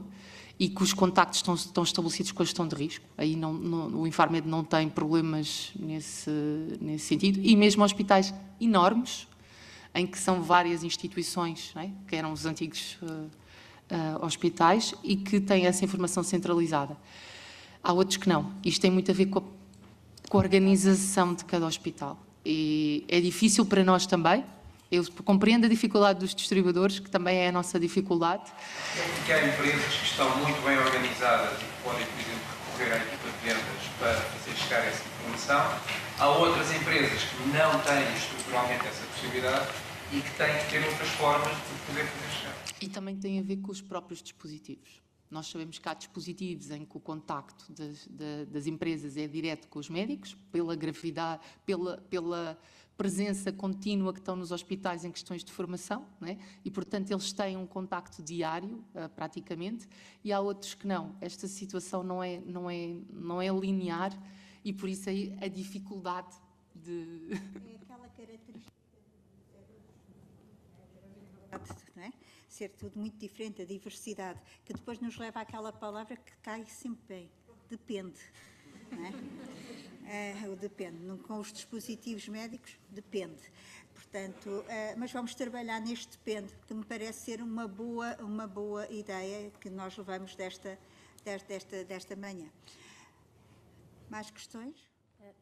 e que os contactos estão estabelecidos com a gestão de risco. Aí o Infarmed não tem problemas nesse sentido. E mesmo hospitais enormes, em que são várias instituições, não é? Que eram os antigos hospitais e que têm essa informação centralizada. Há outros que não. Isto tem muito a ver com a organização de cada hospital. E é difícil para nós também. Eu compreendo a dificuldade dos distribuidores, que também é a nossa dificuldade. Porque há empresas que estão muito bem organizadas e que podem, por exemplo, recorrer à equipa de vendas para fazer chegar essa informação. Há outras empresas que não têm estruturalmente essa possibilidade e que têm que ter outras formas de poder fazer chegar. E também tem a ver com os próprios dispositivos. Nós sabemos que há dispositivos em que o contacto das empresas é direto com os médicos, pela gravidade, pela presença contínua que estão nos hospitais em questões de formação, não é? E, portanto, eles têm um contacto diário, praticamente, e há outros que não. Esta situação não é linear e, por isso, aí a dificuldade de... É aquela característica, não é? Ser tudo muito diferente, a diversidade, que depois nos leva àquela palavra que cai sempre bem, depende, não é? O depende, com os dispositivos médicos, depende. Portanto, mas vamos trabalhar neste depende, que me parece ser uma boa ideia que nós levamos desta manhã. Mais questões?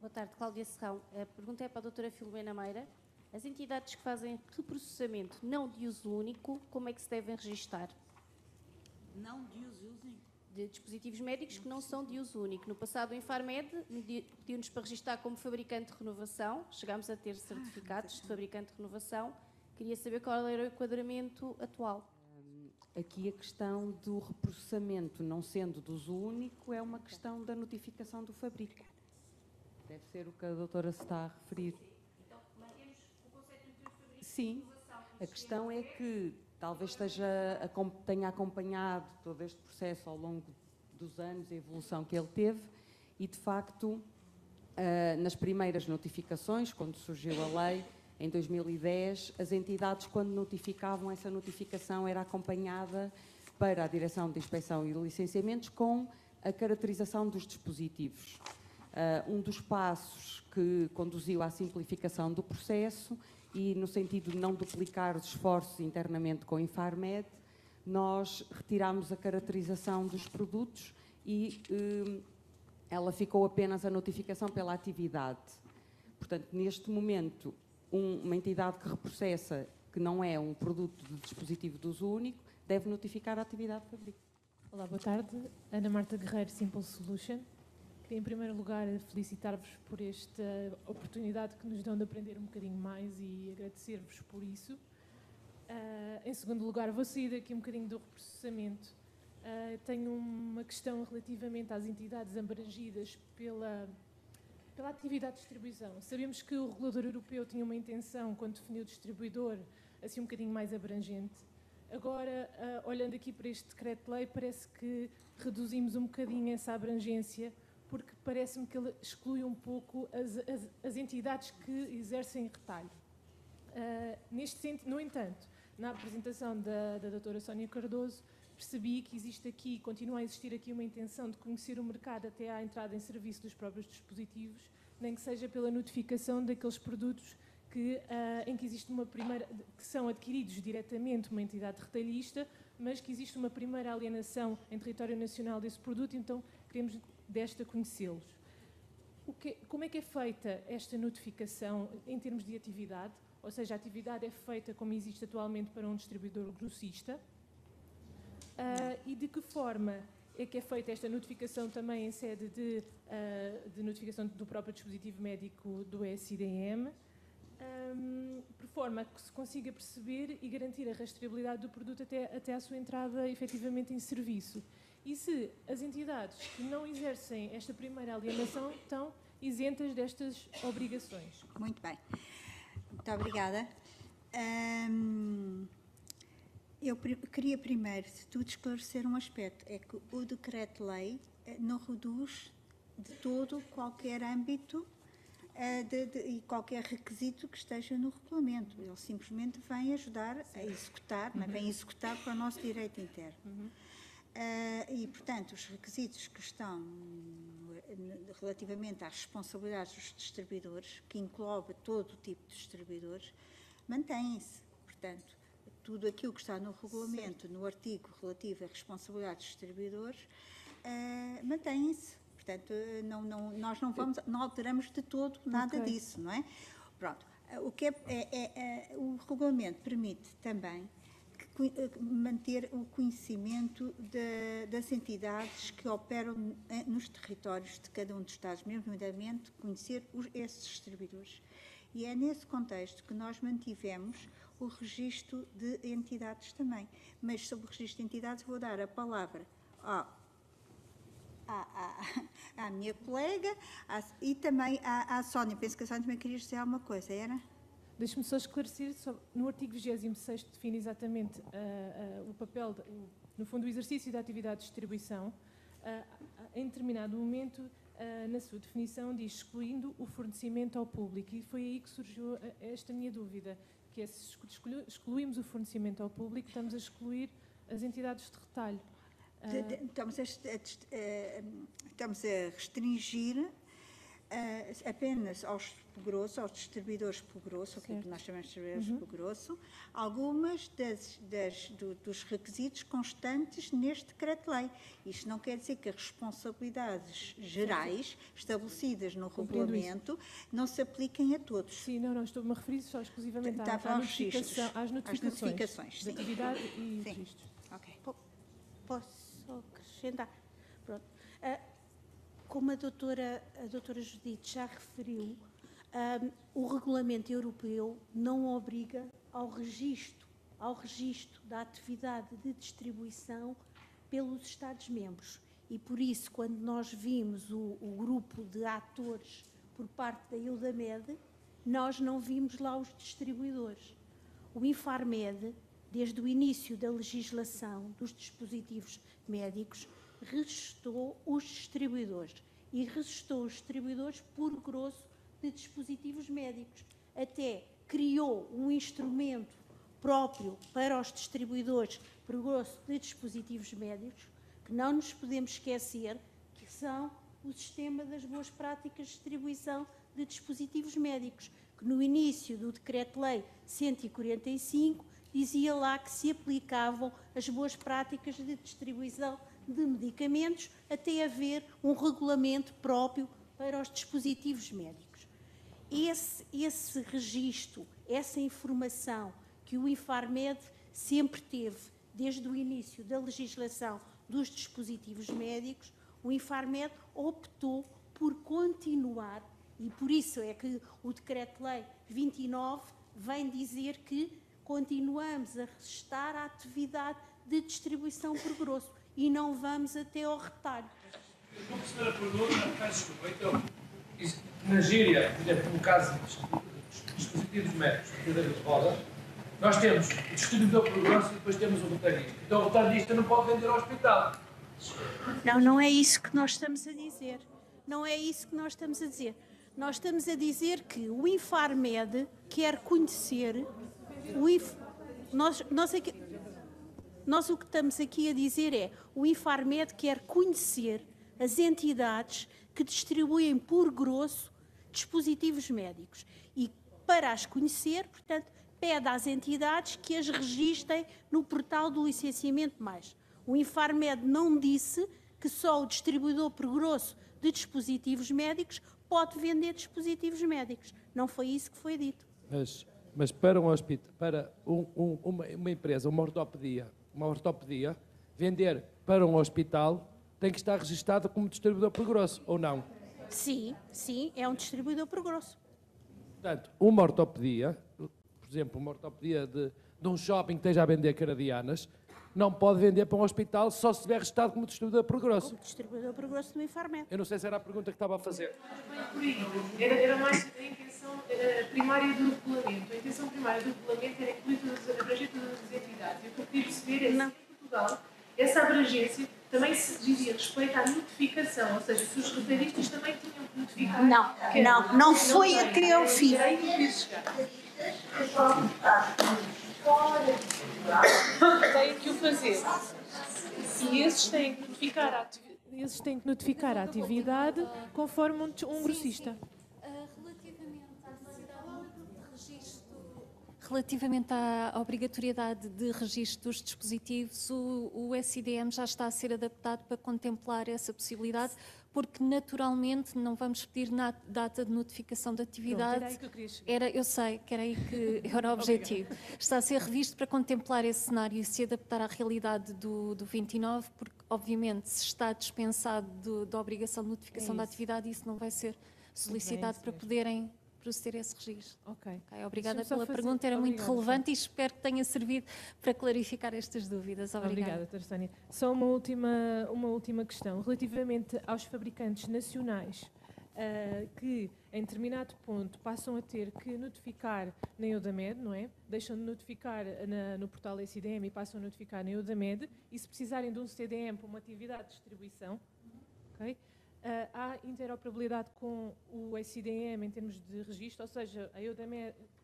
Boa tarde, Cláudia Serrão. A pergunta é para a doutora Filomena Meira. As entidades que fazem reprocessamento não de uso único, como é que se devem registar? Não de uso único? De dispositivos médicos que não são de uso único. No passado, o Infarmed pediu-nos para registrar como fabricante de renovação. Chegámos a ter certificados de fabricante de renovação. Queria saber qual era o enquadramento atual. Aqui a questão do reprocessamento, não sendo de uso único, é uma questão da notificação do fabrico. Deve ser o que a doutora se está a referir. Então, mantemos o conceito de fabrico. Sim, a questão é que talvez tenha acompanhado todo este processo ao longo dos anos, a evolução que ele teve, e de facto Nas primeiras notificações, quando surgiu a lei, em 2010, as entidades, quando notificavam, essa notificação era acompanhada para a Direção de Inspeção e Licenciamentos com a caracterização dos dispositivos. Um dos passos que conduziu à simplificação do processo e no sentido de não duplicar os esforços internamente com a Infarmed, nós retirámos a caracterização dos produtos e ela ficou apenas a notificação pela atividade. Portanto, neste momento, uma entidade que reprocessa que não é um produto de dispositivo de uso único deve notificar a atividade de fabrico. Olá, boa tarde. Ana Marta Guerreiro, Simple Solution. Queria, em primeiro lugar, felicitar-vos por esta oportunidade que nos dão de aprender um bocadinho mais e agradecer-vos por isso. Em segundo lugar, vou sair daqui um bocadinho do reprocessamento. Tenho uma questão relativamente às entidades abrangidas pela atividade de distribuição. Sabemos que o regulador europeu tinha uma intenção, quando definiu o distribuidor, assim um bocadinho mais abrangente. Agora, olhando aqui para este decreto-lei, parece que reduzimos um bocadinho essa abrangência, porque parece-me que ele exclui um pouco as entidades que exercem retalho. Neste sentido, no entanto, na apresentação da doutora Sónia Cardoso, percebi que existe aqui, continua a existir aqui uma intenção de conhecer o mercado até à entrada em serviço dos próprios dispositivos, nem que seja pela notificação daqueles produtos em que existe uma primeira, que são adquiridos diretamente uma entidade retalhista, mas que existe uma primeira alienação em território nacional desse produto, então queremos desta conhecê-los. Como é que é feita esta notificação em termos de atividade? Ou seja, a atividade é feita como existe atualmente para um distribuidor grossista? E de que forma é que é feita esta notificação também em sede de notificação do próprio dispositivo médico do SIDM, por forma a que se consiga perceber e garantir a rastreabilidade do produto até à sua entrada efetivamente em serviço? E se as entidades que não exercem esta primeira alienação estão isentas destas obrigações? Muito bem. Muito obrigada. Eu queria primeiro, de tudo, esclarecer um aspecto. É que o decreto-lei não reduz de todo qualquer âmbito e qualquer requisito que esteja no regulamento. Ele simplesmente vem ajudar a executar, mas vem executar para o nosso direito interno. E, portanto, os requisitos que estão relativamente às responsabilidades dos distribuidores, que engloba todo o tipo de distribuidores, mantêm-se. Portanto, tudo aquilo que está no regulamento, no artigo relativo à responsabilidade dos distribuidores, mantém-se. Portanto, nós não alteramos de todo nada disso, não é? Pronto. O regulamento permite também manter o conhecimento das entidades que operam nos territórios de cada um dos Estados, mesmo nomeadamente conhecer esses distribuidores. E é nesse contexto que nós mantivemos o registro de entidades também. Mas sobre o registro de entidades vou dar a palavra à minha colega e também à Sónia. Penso que a Sónia também queria dizer alguma coisa, era? Deixe-me só esclarecer, no artigo 26 define exatamente o papel, no fundo, o exercício da atividade de distribuição. Em determinado momento, na sua definição, diz excluindo o fornecimento ao público. E foi aí que surgiu esta minha dúvida, que é se excluímos o fornecimento ao público, estamos a excluir as entidades de retalho. Estamos a restringir apenas aos distribuidores por grosso, o que nós chamamos de distribuidores por grosso, algumas dos requisitos constantes neste decreto-lei. Isto não quer dizer que as responsabilidades gerais estabelecidas no regulamento não se apliquem a todos. Sim, não, estou-me a referir só exclusivamente às notificações de atividade e registros. Ok. Posso acrescentar? Pronto. Como a doutora Judite já referiu, o regulamento europeu não obriga ao registro da atividade de distribuição pelos Estados-membros. E por isso, quando nós vimos o grupo de atores por parte da EUDAMED, nós não vimos lá os distribuidores. O Infarmed, desde o início da legislação dos dispositivos médicos, registrou os distribuidores e registou os distribuidores por grosso de dispositivos médicos. Até criou um instrumento próprio para os distribuidores por grosso de dispositivos médicos, que não nos podemos esquecer que são o sistema das boas práticas de distribuição de dispositivos médicos, que no início do Decreto-Lei 145 dizia lá que se aplicavam as boas práticas de distribuição de medicamentos até haver um regulamento próprio para os dispositivos médicos. Esse registro, essa informação que o Infarmed sempre teve desde o início da legislação dos dispositivos médicos, o Infarmed optou por continuar, e por isso é que o Decreto-Lei 29 vem dizer que continuamos a registar a atividade de distribuição por grosso e não vamos até ao retalho. Vou perceber a pergunta, peço desculpa. Então, na gíria, por exemplo, no caso dos dispositivos médicos, de cadeiras de rodas, nós temos o distribuidor por grosso e depois temos o retalhista. Então o retalhista não pode vender ao hospital. Não é isso que nós estamos a dizer. Não é isso que nós estamos a dizer. Nós estamos a dizer que o Infarmed quer conhecer... Nós o que estamos aqui a dizer é o Infarmed quer conhecer as entidades que distribuem por grosso dispositivos médicos. E para as conhecer, portanto, pede às entidades que as registrem no portal do licenciamento mais. O Infarmed não disse que só o distribuidor por grosso de dispositivos médicos pode vender dispositivos médicos. Não foi isso que foi dito. Mas para um hospital, para uma empresa, uma ortopedia, vender para um hospital tem que estar registada como distribuidor por grosso, ou não? Sim, é um distribuidor por grosso. Portanto, uma ortopedia, por exemplo, uma ortopedia de um shopping que esteja a vender caradianas, não pode vender para um hospital só se estiver registado como distribuidor por grosso. Como distribuidor por grosso do Infarmed. Eu não sei se era a pergunta que estava a fazer. Era mais a intenção primária do regulamento. A intenção primária do regulamento era incluir abranger todas as entidades. E o que eu queria perceber é se em Portugal essa abrangência também se dizia respeito à notificação, ou seja, se os retalhistas também tinham que notificar. Não foi até ao fim. Era aí que eu queria chegar. Têm que o fazer. E esses têm que notificar a atividade conforme um grossista. Relativamente à obrigatoriedade de registro dos dispositivos, o SIDM já está a ser adaptado para contemplar essa possibilidade, porque naturalmente não vamos pedir data de notificação da atividade. Pronto, era aí que eu queria chegar. Eu sei que era aí que era o objetivo. Está a ser revisto para contemplar esse cenário e se adaptar à realidade do 29, porque obviamente se está dispensado da obrigação de notificação da atividade, isso não vai ser solicitado para poderem proceder a esse registro. Ok. Obrigada pela pergunta, era muito relevante e espero que tenha servido para clarificar estas dúvidas. Obrigada, doutora Sónia. Só uma última questão. Relativamente aos fabricantes nacionais que, em determinado ponto, passam a ter que notificar na Eudamed, não é? Deixam de notificar no portal SIDM e passam a notificar na Eudamed, e se precisarem de um CDM para uma atividade de distribuição, ok? Há interoperabilidade com o SIDM em termos de registro, ou seja,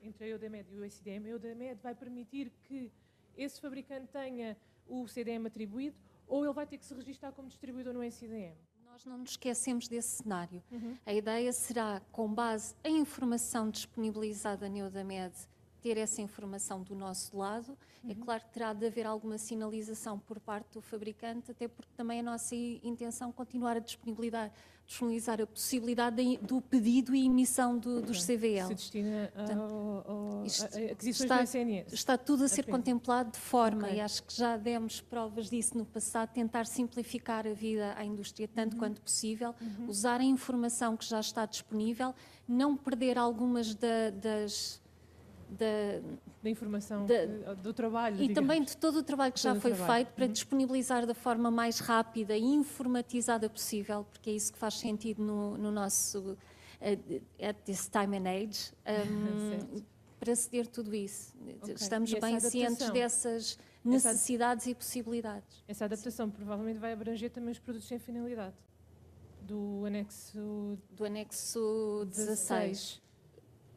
entre a Eudamed e o SIDM, a Eudamed vai permitir que esse fabricante tenha o CDM atribuído, ou ele vai ter que se registrar como distribuidor no SIDM? Nós não nos esquecemos desse cenário. A ideia será, com base em informação disponibilizada na Eudamed, ter essa informação do nosso lado. É claro que terá de haver alguma sinalização por parte do fabricante, até porque também a nossa intenção é continuar a disponibilizar a possibilidade do pedido e emissão dos CVL. Se destina a aquisições do SNS. Está tudo a ser contemplado de forma, e acho que já demos provas disso no passado, tentar simplificar a vida à indústria tanto quanto possível, usar a informação que já está disponível, não perder algumas da informação, do trabalho. E também de todo o trabalho que já foi feito para disponibilizar da forma mais rápida e informatizada possível, porque é isso que faz sentido no nosso at this time and age, para ceder tudo isso. Estamos bem cientes dessas necessidades e possibilidades. Essa adaptação provavelmente vai abranger também os produtos sem finalidade. Do anexo 16.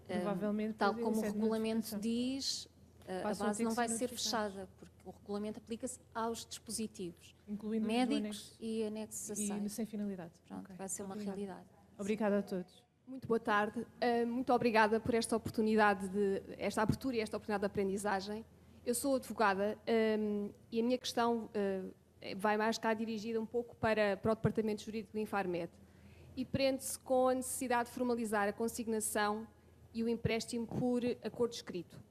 Provavelmente, tal como o sede de regulamento notificação. diz, a Passam a base ter não que vai ser ser notificados. fechada, porque o regulamento aplica-se aos dispositivos Incluindo médicos e anexo e 16. sem finalidade. Pronto, Ok. vai ser uma Obrigada. realidade. Obrigada a todos. Muito boa tarde. Muito obrigada por esta oportunidade, esta abertura e esta oportunidade de aprendizagem. Eu sou advogada e a minha questão vai mais cá dirigida um pouco para o Departamento Jurídico do Infarmed e prende-se com a necessidade de formalizar a consignação e o empréstimo por acordo escrito.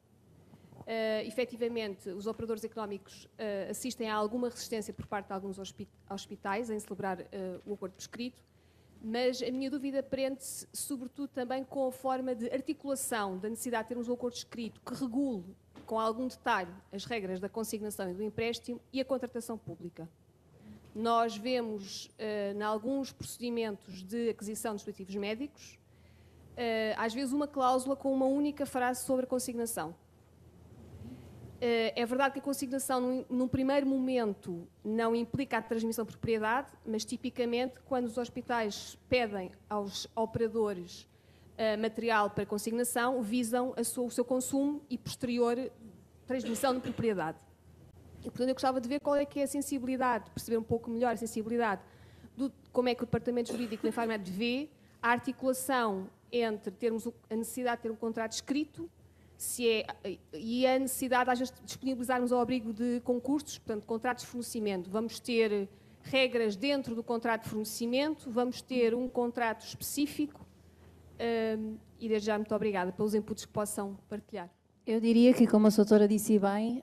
Efetivamente, os operadores económicos assistem a alguma resistência por parte de alguns hospitais em celebrar o acordo por escrito, mas a minha dúvida prende-se sobretudo também com a forma de articulação da necessidade de termos um acordo escrito que regule com algum detalhe as regras da consignação e do empréstimo e a contratação pública. Nós vemos, em alguns procedimentos de aquisição de dispositivos médicos, às vezes uma cláusula com uma única frase sobre a consignação. É verdade que a consignação, num primeiro momento, não implica a transmissão de propriedade, mas tipicamente, quando os hospitais pedem aos operadores material para consignação, visam o seu consumo e posterior transmissão de propriedade. E, portanto, eu gostava de ver qual é que é a sensibilidade, perceber um pouco melhor a sensibilidade, como é que o Departamento Jurídico do Infarmed vê a articulação entre termos a necessidade de ter um contrato escrito e a necessidade, às vezes, de disponibilizarmos ao abrigo de concursos, portanto, contratos de fornecimento. Vamos ter regras dentro do contrato de fornecimento, vamos ter um contrato específico e, desde já, muito obrigada pelos inputs que possam partilhar. Eu diria que, como a doutora disse bem,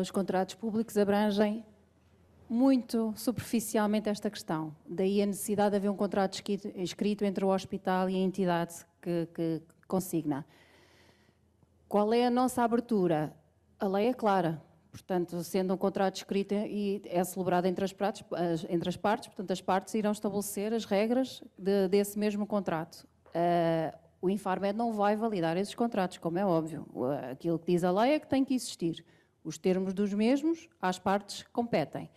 os contratos públicos abrangem muito superficialmente esta questão. Daí a necessidade de haver um contrato escrito entre o hospital e a entidade que consigna. Qual é a nossa abertura? A lei é clara. Portanto, sendo um contrato escrito e é celebrado entre as partes, portanto, as partes irão estabelecer as regras desse mesmo contrato. O Infarmed não vai validar esses contratos, como é óbvio. Aquilo que diz a lei é que tem que existir. Os termos dos mesmos, às partes competem.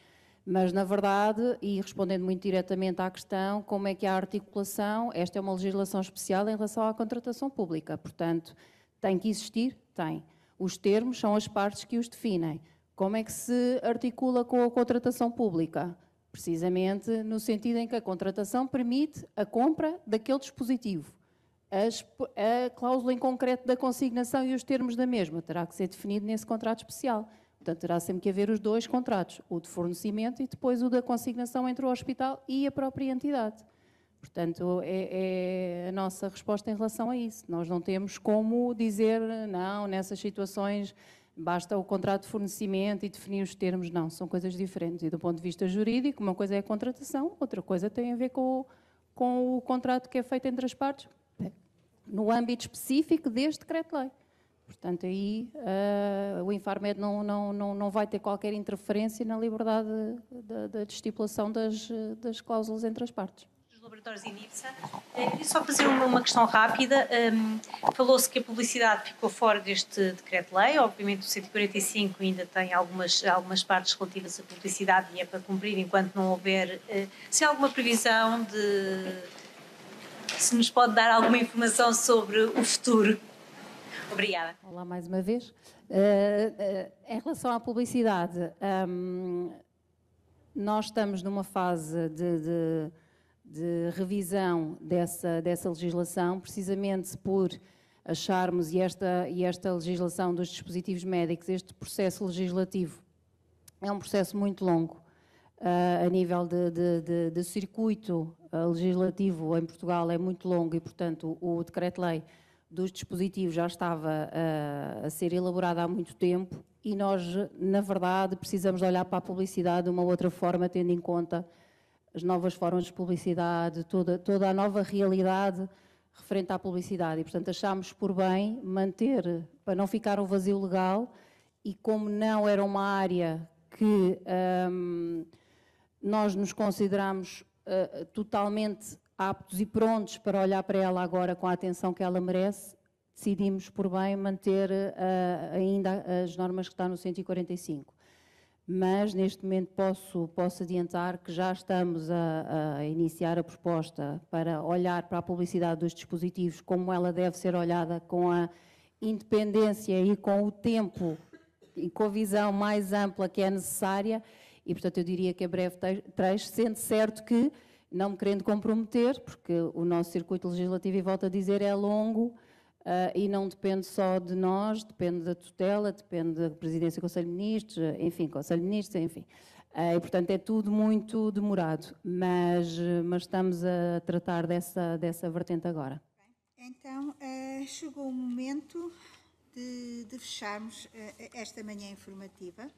Mas, na verdade, e respondendo muito diretamente à questão, como é que há articulação, esta é uma legislação especial em relação à contratação pública. Portanto, tem que existir? Tem. Os termos são as partes que os definem. Como é que se articula com a contratação pública? Precisamente no sentido em que a contratação permite a compra daquele dispositivo. A cláusula em concreto da consignação e os termos da mesma terá que ser definido nesse contrato especial. Portanto, terá sempre que haver os dois contratos, o de fornecimento e depois o da consignação entre o hospital e a própria entidade. Portanto, é a nossa resposta em relação a isso. Nós não temos como dizer, não, nessas situações basta o contrato de fornecimento e definir os termos. Não, são coisas diferentes. E do ponto de vista jurídico, uma coisa é a contratação, outra coisa tem a ver com o contrato que é feito entre as partes, no âmbito específico deste decreto-lei. Portanto, aí o Infarmed não vai ter qualquer interferência na liberdade da estipulação das cláusulas entre as partes. Laboratórios INIPSA. Queria só fazer uma questão rápida. Falou-se que a publicidade ficou fora deste decreto-lei. Obviamente o 145 ainda tem algumas partes relativas à publicidade e é para cumprir enquanto não houver... se há alguma previsão se nos pode dar alguma informação sobre o futuro. Obrigada. Olá mais uma vez. Em relação à publicidade, nós estamos numa fase de revisão dessa legislação, precisamente por acharmos, e esta legislação dos dispositivos médicos, este processo legislativo é um processo muito longo, a nível de circuito legislativo em Portugal é muito longo e, portanto, o decreto-lei dos dispositivos já estava a ser elaborado há muito tempo e nós, na verdade, precisamos de olhar para a publicidade de uma outra forma, tendo em conta as novas formas de publicidade, toda a nova realidade referente à publicidade. E, portanto, achámos por bem manter, para não ficar um vazio legal, e como não era uma área que nós nos consideramos totalmente aptos e prontos para olhar para ela agora com a atenção que ela merece, decidimos por bem manter ainda as normas que estão no 145. mas neste momento posso adiantar que já estamos a iniciar a proposta para olhar para a publicidade dos dispositivos como ela deve ser olhada, com a independência e com o tempo e com a visão mais ampla que é necessária, e portanto eu diria que a breve trecho, sendo certo que, não me querendo comprometer, porque o nosso circuito legislativo, e volto a dizer, é longo, e não depende só de nós, depende da tutela, depende da Presidência do Conselho de Ministros, enfim, Conselho de Ministros, enfim. E, portanto, é tudo muito demorado, mas estamos a tratar dessa vertente agora. Então, chegou o momento de fecharmos esta manhã informativa.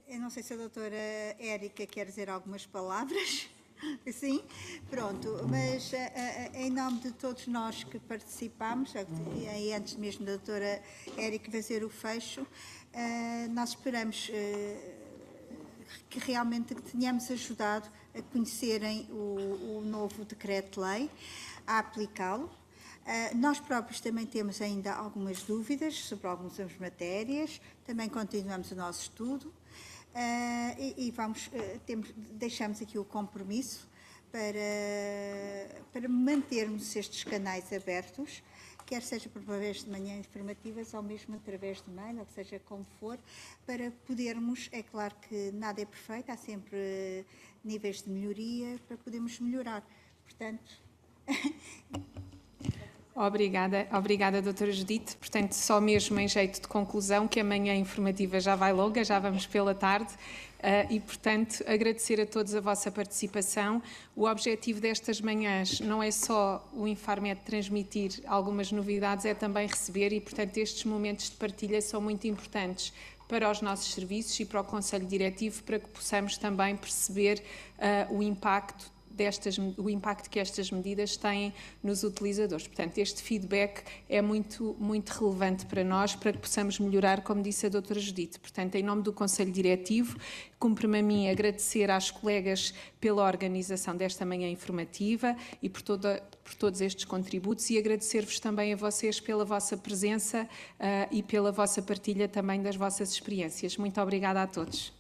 Eu não sei se a doutora Érica quer dizer algumas palavras. Sim, pronto, mas em nome de todos nós que participamos, e antes mesmo da doutora Érica fazer o fecho, nós esperamos que realmente tenhamos ajudado a conhecerem o novo decreto-lei, a aplicá-lo. Nós próprios também temos ainda algumas dúvidas sobre algumas matérias, também continuamos o nosso estudo. E deixamos aqui o compromisso para mantermos estes canais abertos, quer seja por vez de manhã informativas ou mesmo através de mail, ou seja como for, para podermos, é claro que nada é perfeito, há sempre níveis de melhoria para podermos melhorar. Portanto... Obrigada, doutora Judite. Portanto, só mesmo em jeito de conclusão, que amanhã a informativa já vai longa, já vamos pela tarde, e, portanto, agradecer a todos a vossa participação. O objetivo destas manhãs não é só o Infarmed transmitir algumas novidades, é também receber, e, portanto, estes momentos de partilha são muito importantes para os nossos serviços e para o Conselho Diretivo, para que possamos também perceber o impacto que estas medidas têm nos utilizadores. Portanto, este feedback é muito relevante para nós, para que possamos melhorar, como disse a doutora Judite. Portanto, em nome do Conselho Diretivo, cumpre-me a mim agradecer às colegas pela organização desta manhã informativa e por todos estes contributos, e agradecer-vos também a vocês pela vossa presença e pela vossa partilha também das vossas experiências. Muito obrigada a todos.